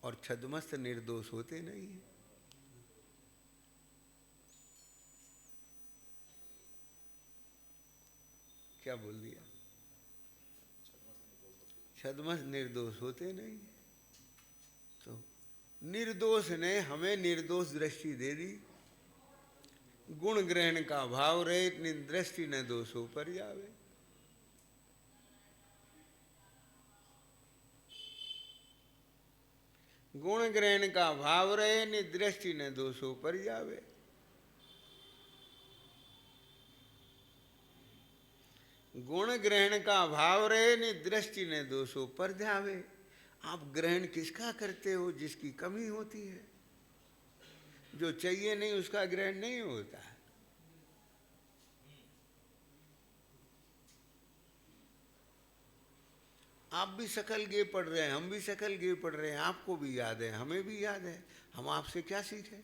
और छद्मस्त निर्दोष होते नहीं है। क्या बोल दिया? छद्मस्त निर्दोष होते नहीं। तो निर्दोष ने हमें निर्दोष दृष्टि दे दी। गुण ग्रहण का भाव रहे, दृष्टि न दोषों पर जावे। गुण ग्रहण का भाव रहे, दृष्टि न दोषों पर जावे। गुण ग्रहण का भाव रहे, दृष्टि न दोषों पर जावे। आप ग्रहण किसका करते हो? जिसकी कमी होती है। जो चाहिए नहीं उसका ग्रहण नहीं होता है। आप भी सकल गे पढ़ रहे हैं, हम भी सकल गे पढ़ रहे हैं, आपको भी याद है, हमें भी याद है। हम आपसे क्या सीखें?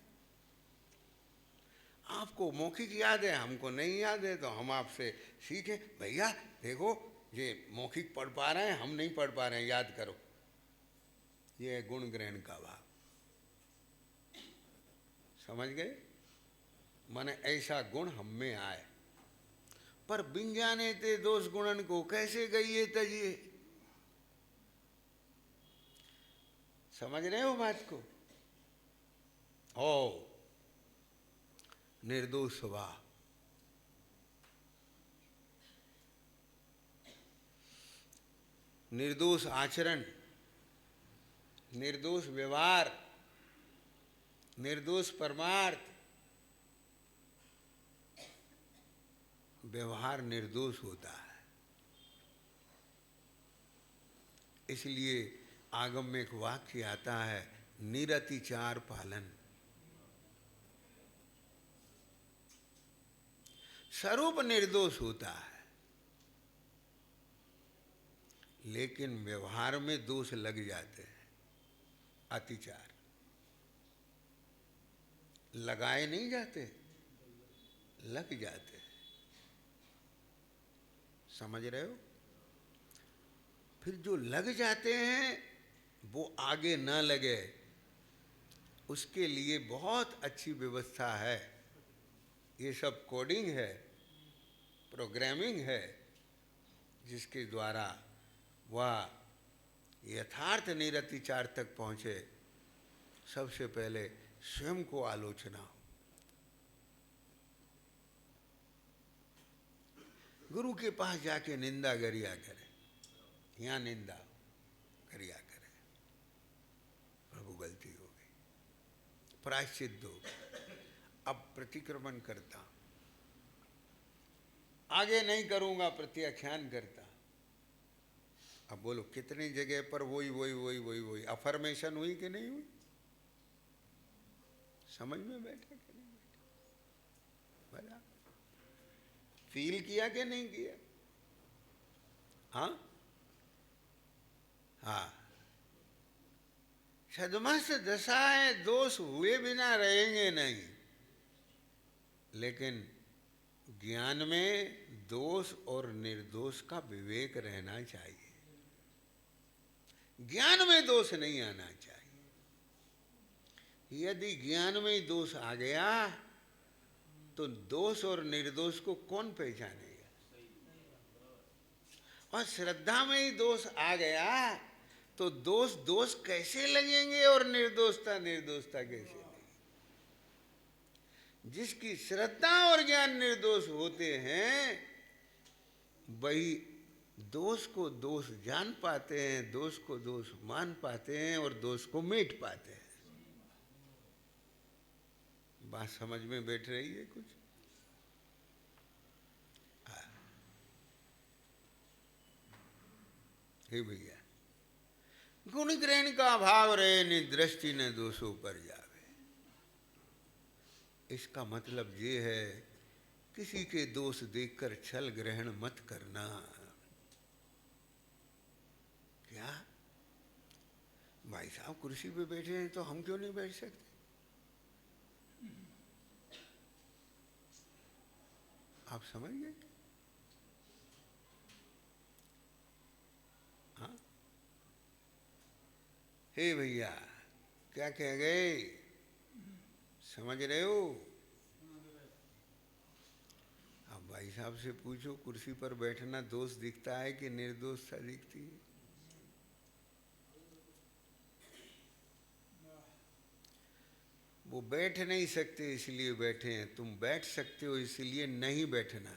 आपको मौखिक याद है, हमको नहीं याद है, तो हम आपसे सीखें। भैया देखो, ये मौखिक पढ़ पा रहे हैं, हम नहीं पढ़ पा रहे हैं, याद करो। ये है गुण ग्रहण का भाव। समझ गए? माने ऐसा गुण हम में आए। पर बिन जाने ते दोष गुणन को कैसे गई तजिए। समझ रहे हो बात को? हो निर्दोष स्वभाव, निर्दोष आचरण, निर्दोष व्यवहार, निर्दोष परमार्थ। व्यवहार निर्दोष होता है। इसलिए आगम में एक वाक्य आता है, निरतिचार पालन। स्वरूप निर्दोष होता है, लेकिन व्यवहार में दोष लग जाते हैं। अतिचार लगाए नहीं जाते, लग जाते हैं। समझ रहे हो? फिर जो लग जाते हैं वो आगे न लगे, उसके लिए बहुत अच्छी व्यवस्था है। ये सब कोडिंग है, प्रोग्रामिंग है, जिसके द्वारा वह यथार्थ निरतिचार तक पहुँचे। सबसे पहले स्वयं को आलोचना हो। गुरु के पास जाके निंदा गरिया करे, यहाँ निंदा गरिया करे, प्रभु गलती हो गई, प्रायश्चित दो, अब प्रतिक्रमण करता, आगे नहीं करूँगा, प्रत्याख्यान करता। अब बोलो कितनी जगह पर वही वही वही वही वही अफर्मेशन हुई कि नहीं हुई? समझ में बैठा कि नहीं बैठा? बड़ा फील किया कि नहीं किया? हाँ हाँ। छद्मस दशाएं दोष हुए बिना रहेंगे नहीं, लेकिन ज्ञान में दोष और निर्दोष का विवेक रहना चाहिए। ज्ञान में दोष नहीं आना चाहिए। यदि ज्ञान में ही दोष आ गया तो दोष और निर्दोष को कौन पहचानेगा? और श्रद्धा में ही दोष आ गया तो दोष दोष कैसे लगेंगे और निर्दोषता निर्दोषता कैसे लगेगी? जिसकी श्रद्धा और ज्ञान निर्दोष होते हैं वही दोष को दोष जान पाते हैं, दोष को दोष मान पाते हैं और दोष को मिट पाते हैं। बात समझ में बैठ रही है कुछ? हे भैया, गुण ग्रहण का अभाव रहे, नि दृष्टि न दोषों पर जावे। इसका मतलब ये है किसी के दोष देखकर छल ग्रहण मत करना। क्या भाई साहब कुर्सी पे बैठे हैं तो हम क्यों नहीं बैठ सकते? आप समझ गए? हाँ, हे भैया क्या कह गए? समझ रहे हो? अब भाई साहब से पूछो कुर्सी पर बैठना दोष दिखता है कि निर्दोषता दिखती है? वो बैठ नहीं सकते इसलिए बैठे हैं, तुम बैठ सकते हो इसलिए नहीं बैठना,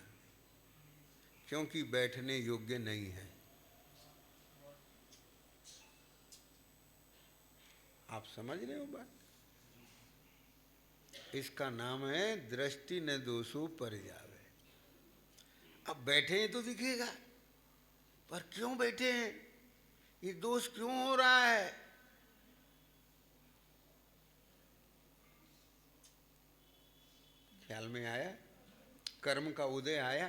क्योंकि बैठने योग्य नहीं है। आप समझ रहे हो बात? इसका नाम है दृष्टि न दोषों पर जावे। अब बैठे हैं तो दिखेगा, पर क्यों बैठे हैं, ये दोष क्यों हो रहा है? ख्याल में आया? कर्म का उदय आया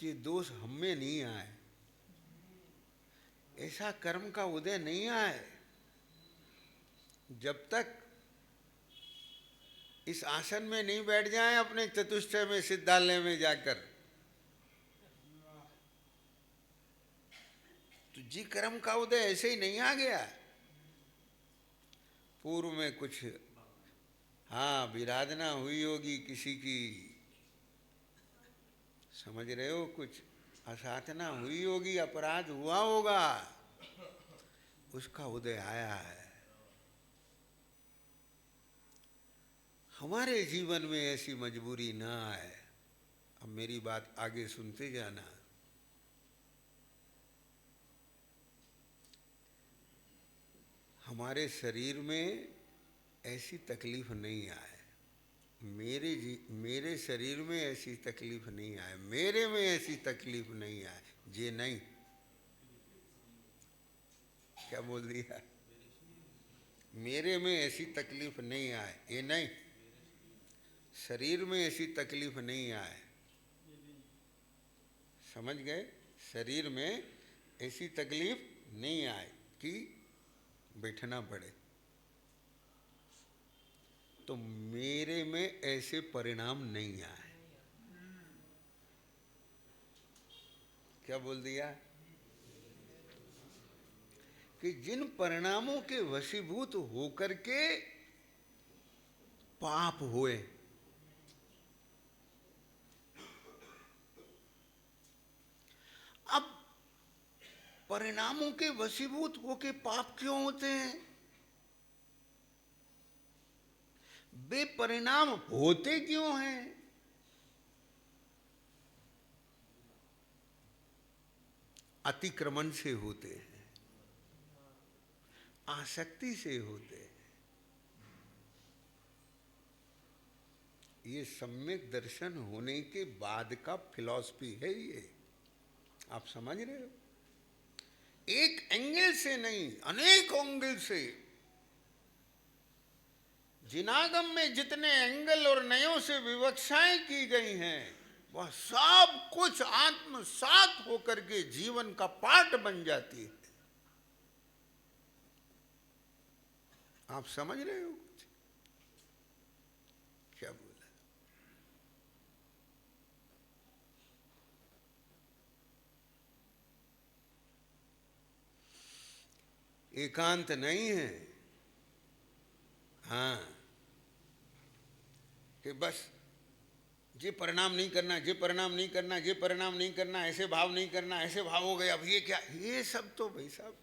कि दोष हम में नहीं आए। ऐसा कर्म का उदय नहीं आए जब तक इस आसन में नहीं बैठ जाएं अपने चतुष्टय में, सिद्धालय में जाकर। तो जी कर्म का उदय ऐसे ही नहीं आ गया। पूर्व में कुछ हाँ विराधना हुई होगी किसी की, समझ रहे हो? कुछ असाधना हुई होगी, अपराध हुआ होगा, उसका उदय आया है। हमारे जीवन में ऐसी मजबूरी ना आए। अब मेरी बात आगे सुनते जाना। हमारे शरीर में ऐसी तकलीफ नहीं आए, मेरे शरीर में ऐसी तकलीफ नहीं आए, मेरे में ऐसी तकलीफ नहीं आए, ये नहीं। क्या बोल दिया? मेरे में ऐसी तकलीफ नहीं आए, ये नहीं। शरीर में ऐसी तकलीफ नहीं आए, समझ गए? शरीर में ऐसी तकलीफ नहीं आए कि बैठना पड़े, तो मेरे में ऐसे परिणाम नहीं आए। क्या बोल दिया? कि जिन परिणामों के वशीभूत होकर के पाप हुए, अब परिणामों के वशीभूत होके पाप क्यों होते हैं? बेपरिणाम होते क्यों हैं? अतिक्रमण से होते हैं, आसक्ति से होते हैं। ये सम्यक दर्शन होने के बाद का फिलॉसफी है ये, आप समझ रहे हो? एक एंगल से नहीं, अनेक एंगल से। जिनागम में जितने एंगल और नयों से विवक्षाएं की गई हैं, वह सब कुछ आत्मसात होकर के जीवन का पाठ बन जाती है। आप समझ रहे हो कुछ? क्या बोला? एकांत नहीं है, हाँ, कि बस ये परिणाम नहीं करना, ये परिणाम नहीं करना, ये परिणाम नहीं करना, ऐसे भाव नहीं करना, ऐसे भाव हो गए, अब ये क्या? ये सब तो भाई साहब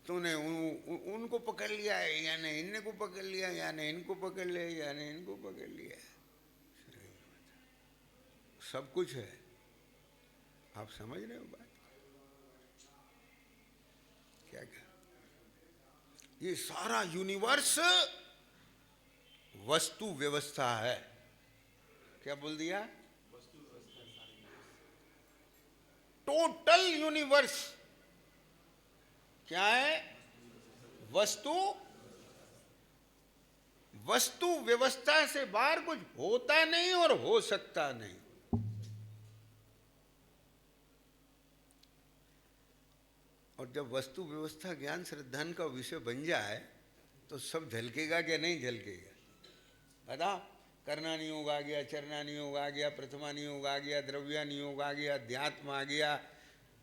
तूने उनको पकड़ लिया है, यानी इनको पकड़ लिया, यानी इनको पकड़ लिया, यानी इनको पकड़ लिया, सब कुछ है। आप समझ रहे हो बात? क्या क्या? ये सारा यूनिवर्स वस्तु व्यवस्था है। क्या बोल दिया? टोटल यूनिवर्स क्या है? वस्तु व्यवस्था से बाहर कुछ होता नहीं और हो सकता नहीं। और जब वस्तु व्यवस्था ज्ञान श्रद्धान का विषय बन जाए तो सब झलकेगा क्या नहीं झलकेगा? बता, करना नियोग आ गया, चरना नियोग आ गया, प्रथमा नियोग आ गया, द्रव्या नियोग आ गया, अध्यात्म आ गया,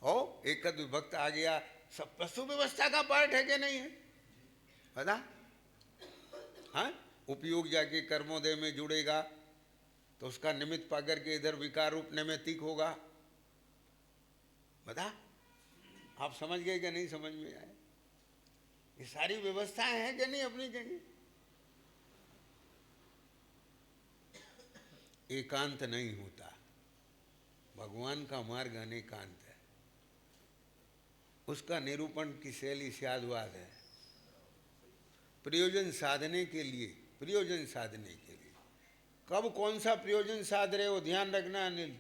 हो एकद विभक्त आ गया, सब वस्तु व्यवस्था का पार्ट है क्या नहीं है? बता, हाँ, उपयोग जाके कर्मोदय में जुड़ेगा तो उसका निमित्त पाकर के इधर विकार रूप नैमित्तिक होगा। बता, आप समझ गए क्या नहीं समझ में आए? ये सारी व्यवस्थाएं हैं क्या नहीं अपनी जगह? एकांत नहीं होता, भगवान का मार्ग अनेकांत है। उसका निरूपण की शैली स्याद्वाद है। प्रयोजन साधने के लिए, प्रयोजन साधने के लिए कब कौन सा प्रयोजन साध रहे हो ध्यान रखना अनिल।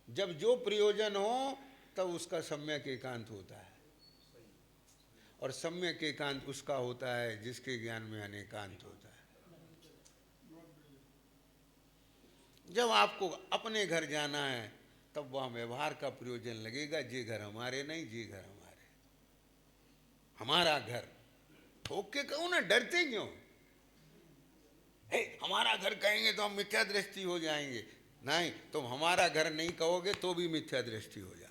जब जो प्रयोजन हो तब उसका सम्यक एकांत होता है, और सम्यक एकांत उसका होता है जिसके ज्ञान में अनेकांत होता है। जब आपको अपने घर जाना है तब वहाँ व्यवहार का प्रयोजन लगेगा, ये घर हमारे नहीं, ये घर हमारे, हमारा घर। ठोक के कहो ना, डरते क्यों? हमारा घर कहेंगे तो हम मिथ्या दृष्टि हो जाएंगे। नहीं, तुम हमारा घर नहीं कहोगे तो भी मिथ्या दृष्टि हो जाओ।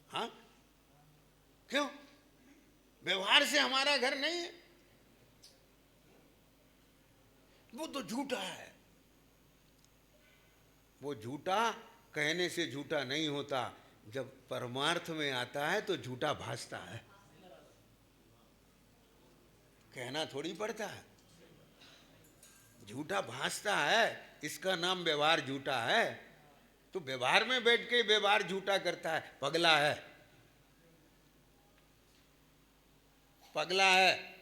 हाँ, क्यों? व्यवहार से हमारा घर नहीं है, वो तो झूठा है। वो झूठा कहने से झूठा नहीं होता, जब परमार्थ में आता है तो झूठा भासता है। कहना थोड़ी पड़ता है, झूठा भासता है, इसका नाम व्यवहार झूठा है। तो व्यवहार में बैठ के व्यवहार झूठा करता है, पगला है, पगला है।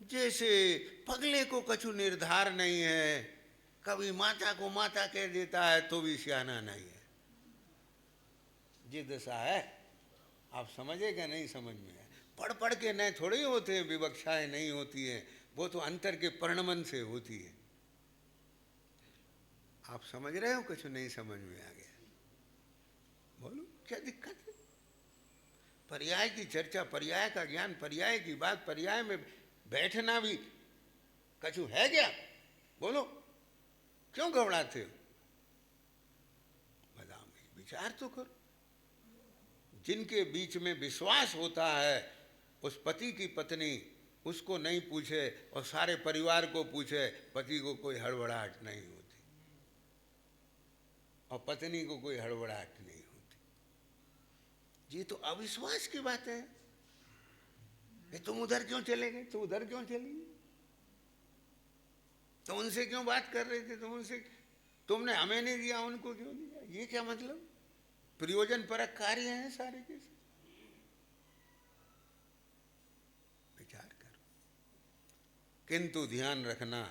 जैसे पगले को कछु निर्धार नहीं है, कभी माता को माता कह देता है तो भी सियाना नहीं है। ये दशा है। आप समझे क्या नहीं समझ में आया? पढ़ पढ़ के नहीं थोड़े ही होते हैं, विवक्षाएं नहीं होती हैं, वो तो अंतर के परिणमन से होती है। आप समझ रहे हो? कुछ नहीं समझ में आ गया? बोलो क्या दिक्कत है? पर्याय की चर्चा, पर्याय का ज्ञान, पर्याय की बात, पर्याय में बैठना भी कछु है क्या? बोलो क्यों घबराते हो? बताओ, विचार तो करो। जिनके बीच में विश्वास होता है, उस पति की पत्नी उसको नहीं पूछे और सारे परिवार को पूछे, पति को कोई हड़बड़ाहट नहीं होती और पत्नी को कोई हड़बड़ाहट नहीं होती। ये तो अविश्वास की बात है। तुम उधर क्यों चले गए, तुम उधर क्यों चली गई, तो उनसे क्यों बात कर रहे थे, तुमने हमें नहीं दिया, उनको क्यों दिया? ये क्या मतलब? प्रयोजन परक कार्य हैं सारे के सारे। विचार करो। किंतु ध्यान रखना,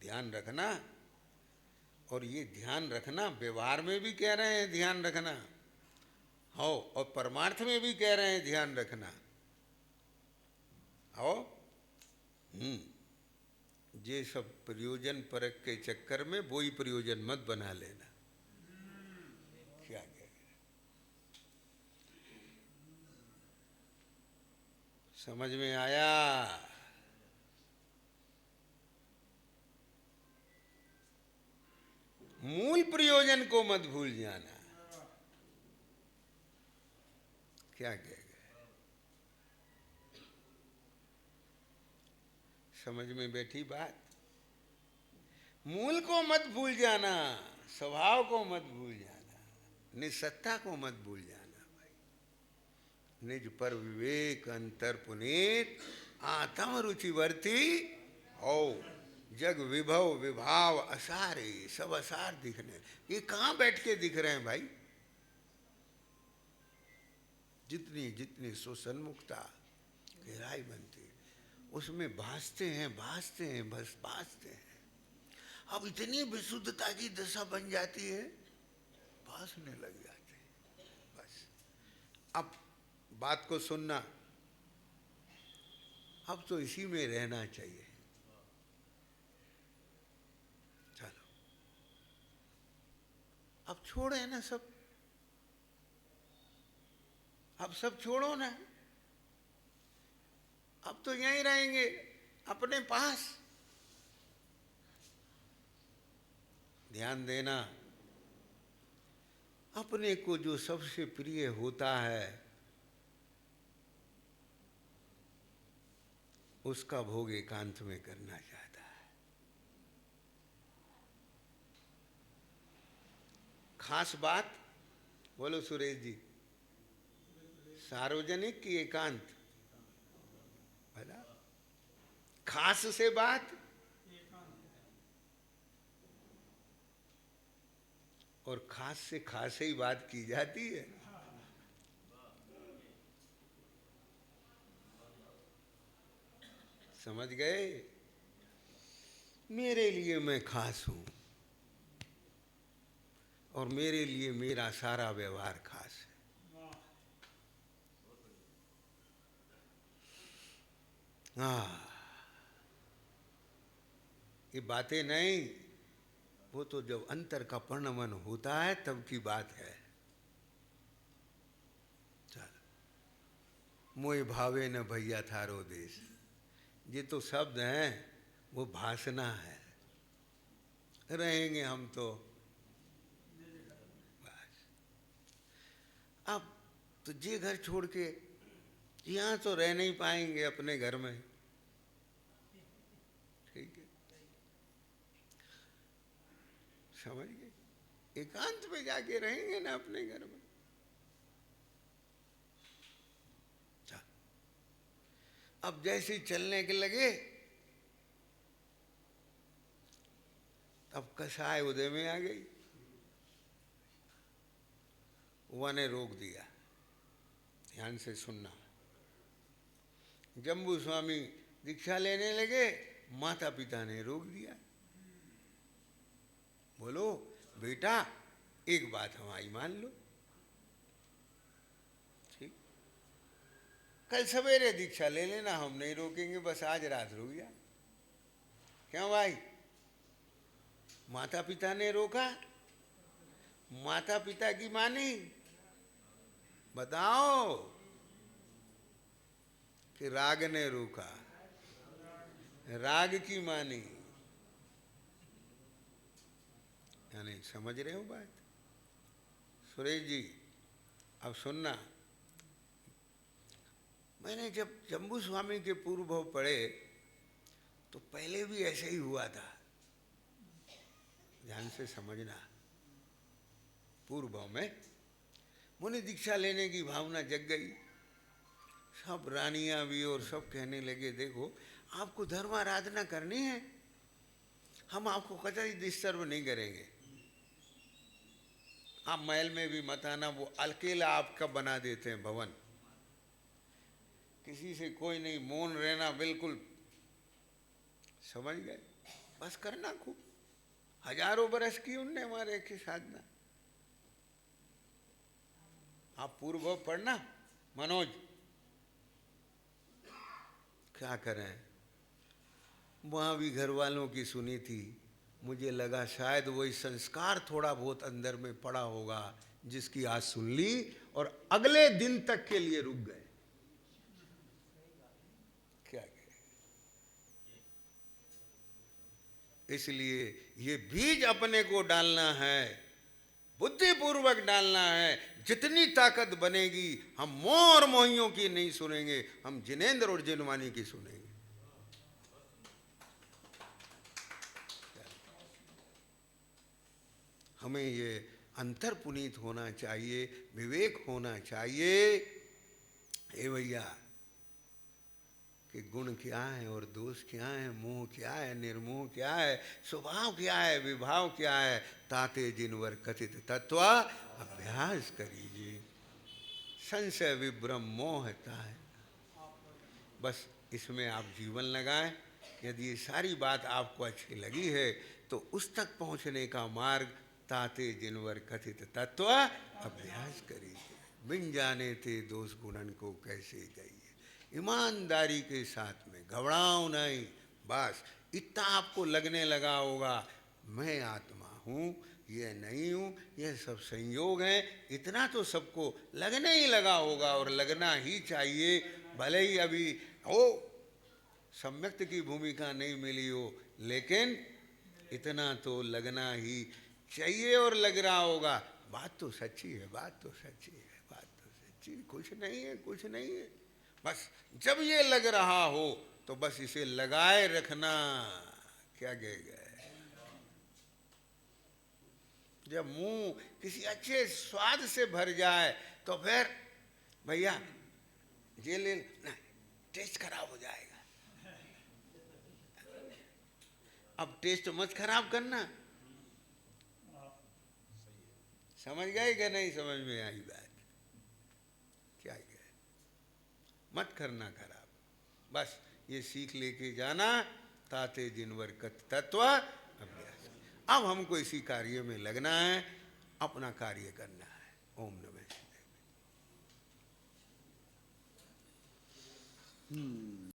ध्यान रखना, और ये ध्यान रखना व्यवहार में भी कह रहे हैं ध्यान रखना, और परमार्थ में भी कह रहे हैं ध्यान रखना। ये सब प्रयोजन परक के चक्कर में वो ही प्रयोजन मत बना लेना। क्या कह रहे? समझ में आया? मूल प्रयोजन को मत भूल जाना। क्या कह गए? समझ में बैठी बात? मूल को मत भूल जाना, स्वभाव को मत भूल जाना, निसत्ता को मत भूल जाना भाई। निज पर विवेक अंतर पुनीत, आत्म रुचिवर्ती हो, जग विभव विभाव असारे, सब असार दिखने। ये कहाँ बैठ के दिख रहे हैं भाई? जितनी जितनी सुसन्मुखता गहराई बनती है, उसमें भासते हैं बस भासते हैं। अब इतनी विशुद्धता की दशा बन जाती है, भासने लग जाते हैं बस। अब बात को सुनना, अब तो इसी में रहना चाहिए। चलो अब छोड़े ना सब, अब सब छोड़ो ना, अब तो यहीं रहेंगे अपने पास। ध्यान देना, अपने को जो सबसे प्रिय होता है उसका भोग एकांत में करना चाहता है। खास बात बोलो सुरेश जी, सार्वजनिक की एकांत? भला खास से बात, और खास से खास ही बात की जाती है। समझ गए? मेरे लिए मैं खास हूं और मेरे लिए मेरा सारा व्यवहार खास है। ये बातें नहीं, वो तो जब अंतर का परिणमन होता है तब की बात है। चल मोए भावे न भैया थारो देश, ये तो शब्द हैं, वो भाषणा है। रहेंगे हम तो बस। अब तो ये घर छोड़ के यहाँ तो रह नहीं पाएंगे अपने घर में, ठीक है? समझ गए? एकांत में जाके रहेंगे ना अपने घर में। चल अब जैसे चलने के लगे, तब कसाय उदय में आ गई। वह ने रोक दिया। ध्यान से सुनना। जम्बू स्वामी दीक्षा लेने लगे, माता पिता ने रोक दिया। बोलो बेटा एक बात हमारी मान लो, कल सवेरे दीक्षा ले लेना, हम नहीं रोकेंगे, बस आज रात रुक जा। क्यों भाई? माता पिता ने रोका, माता पिता की मानी? बताओ कि राग ने रोका, राग की मानी? यानी समझ रहे हो बात? सुरेश जी अब सुनना, मैंने जब जम्बू स्वामी के पूर्व भाव पढ़े तो पहले भी ऐसे ही हुआ था। ध्यान से समझना, पूर्व भाव में मुनि दीक्षा लेने की भावना जग गई। सब रानियां भी और सब कहने लगे, देखो आपको धर्म आराधना करनी है, हम आपको कतई डिस्टर्ब नहीं करेंगे, आप महल में भी मत आना, वो अकेला आपका बना देते हैं भवन, किसी से कोई नहीं, मौन रहना बिल्कुल। समझ गए? बस करना खूब, हजारों बरस की उनने हमारे की साधना। आप पूर्व पढ़ना मनोज, क्या करें, वहां भी घर वालों की सुनी थी, मुझे लगा शायद वही संस्कार थोड़ा बहुत अंदर में पड़ा होगा जिसकी आज सुन ली और अगले दिन तक के लिए रुक गए। क्या करें? इसलिए ये बीज अपने को डालना है, बुद्धिपूर्वक डालना है। जितनी ताकत बनेगी, हम मोह और मोहियों की नहीं सुनेंगे, हम जिनेंद्र और जिनवानी की सुनेंगे। हमें ये अंतर पुनीत होना चाहिए, विवेक होना चाहिए। ए भैया कि गुण क्या है और दोष क्या है, मोह क्या है, निर्मोह क्या है, स्वभाव क्या है, विभाव क्या है, ताते जिनवर कथित तत्व अभ्यास करीजिए, संशय विभ्रम मोहता है। बस इसमें आप जीवन लगाएं। यदि ये सारी बात आपको अच्छी लगी है तो उस तक पहुंचने का मार्ग ताते जिनवर कथित तत्व अभ्यास करिए, बिन जाने थे दोष गुणन को कैसे जाइए, ईमानदारी के साथ में, घबराओ नहीं। बस इतना आपको लगने लगा होगा, मैं आत्मा हूँ, ये नहीं हूँ, ये सब संयोग हैं, इतना तो सबको लगने ही लगा होगा और लगना ही चाहिए। भले ही अभी हो सम्यक्त की भूमिका नहीं मिली हो, लेकिन इतना तो लगना ही चाहिए और लग रहा होगा। बात तो सच्ची है, बात तो सच्ची है, बात तो सच्ची, कुछ नहीं है, कुछ नहीं है। बस जब ये लग रहा हो तो बस इसे लगाए रखना। क्या कहेगा? जब मुंह किसी अच्छे स्वाद से भर जाए तो फिर भैया ये ले, टेस्ट खराब हो जाएगा। अब टेस्ट मत खराब करना। समझ गए कि नहीं समझ में आई बात? क्या है, मत करना खराब, बस ये सीख लेके जाना, ताते जिनवर तत्व अभ्यास। अब हमको इसी कार्य में लगना है, अपना कार्य करना है। ओम नमः शिवाय।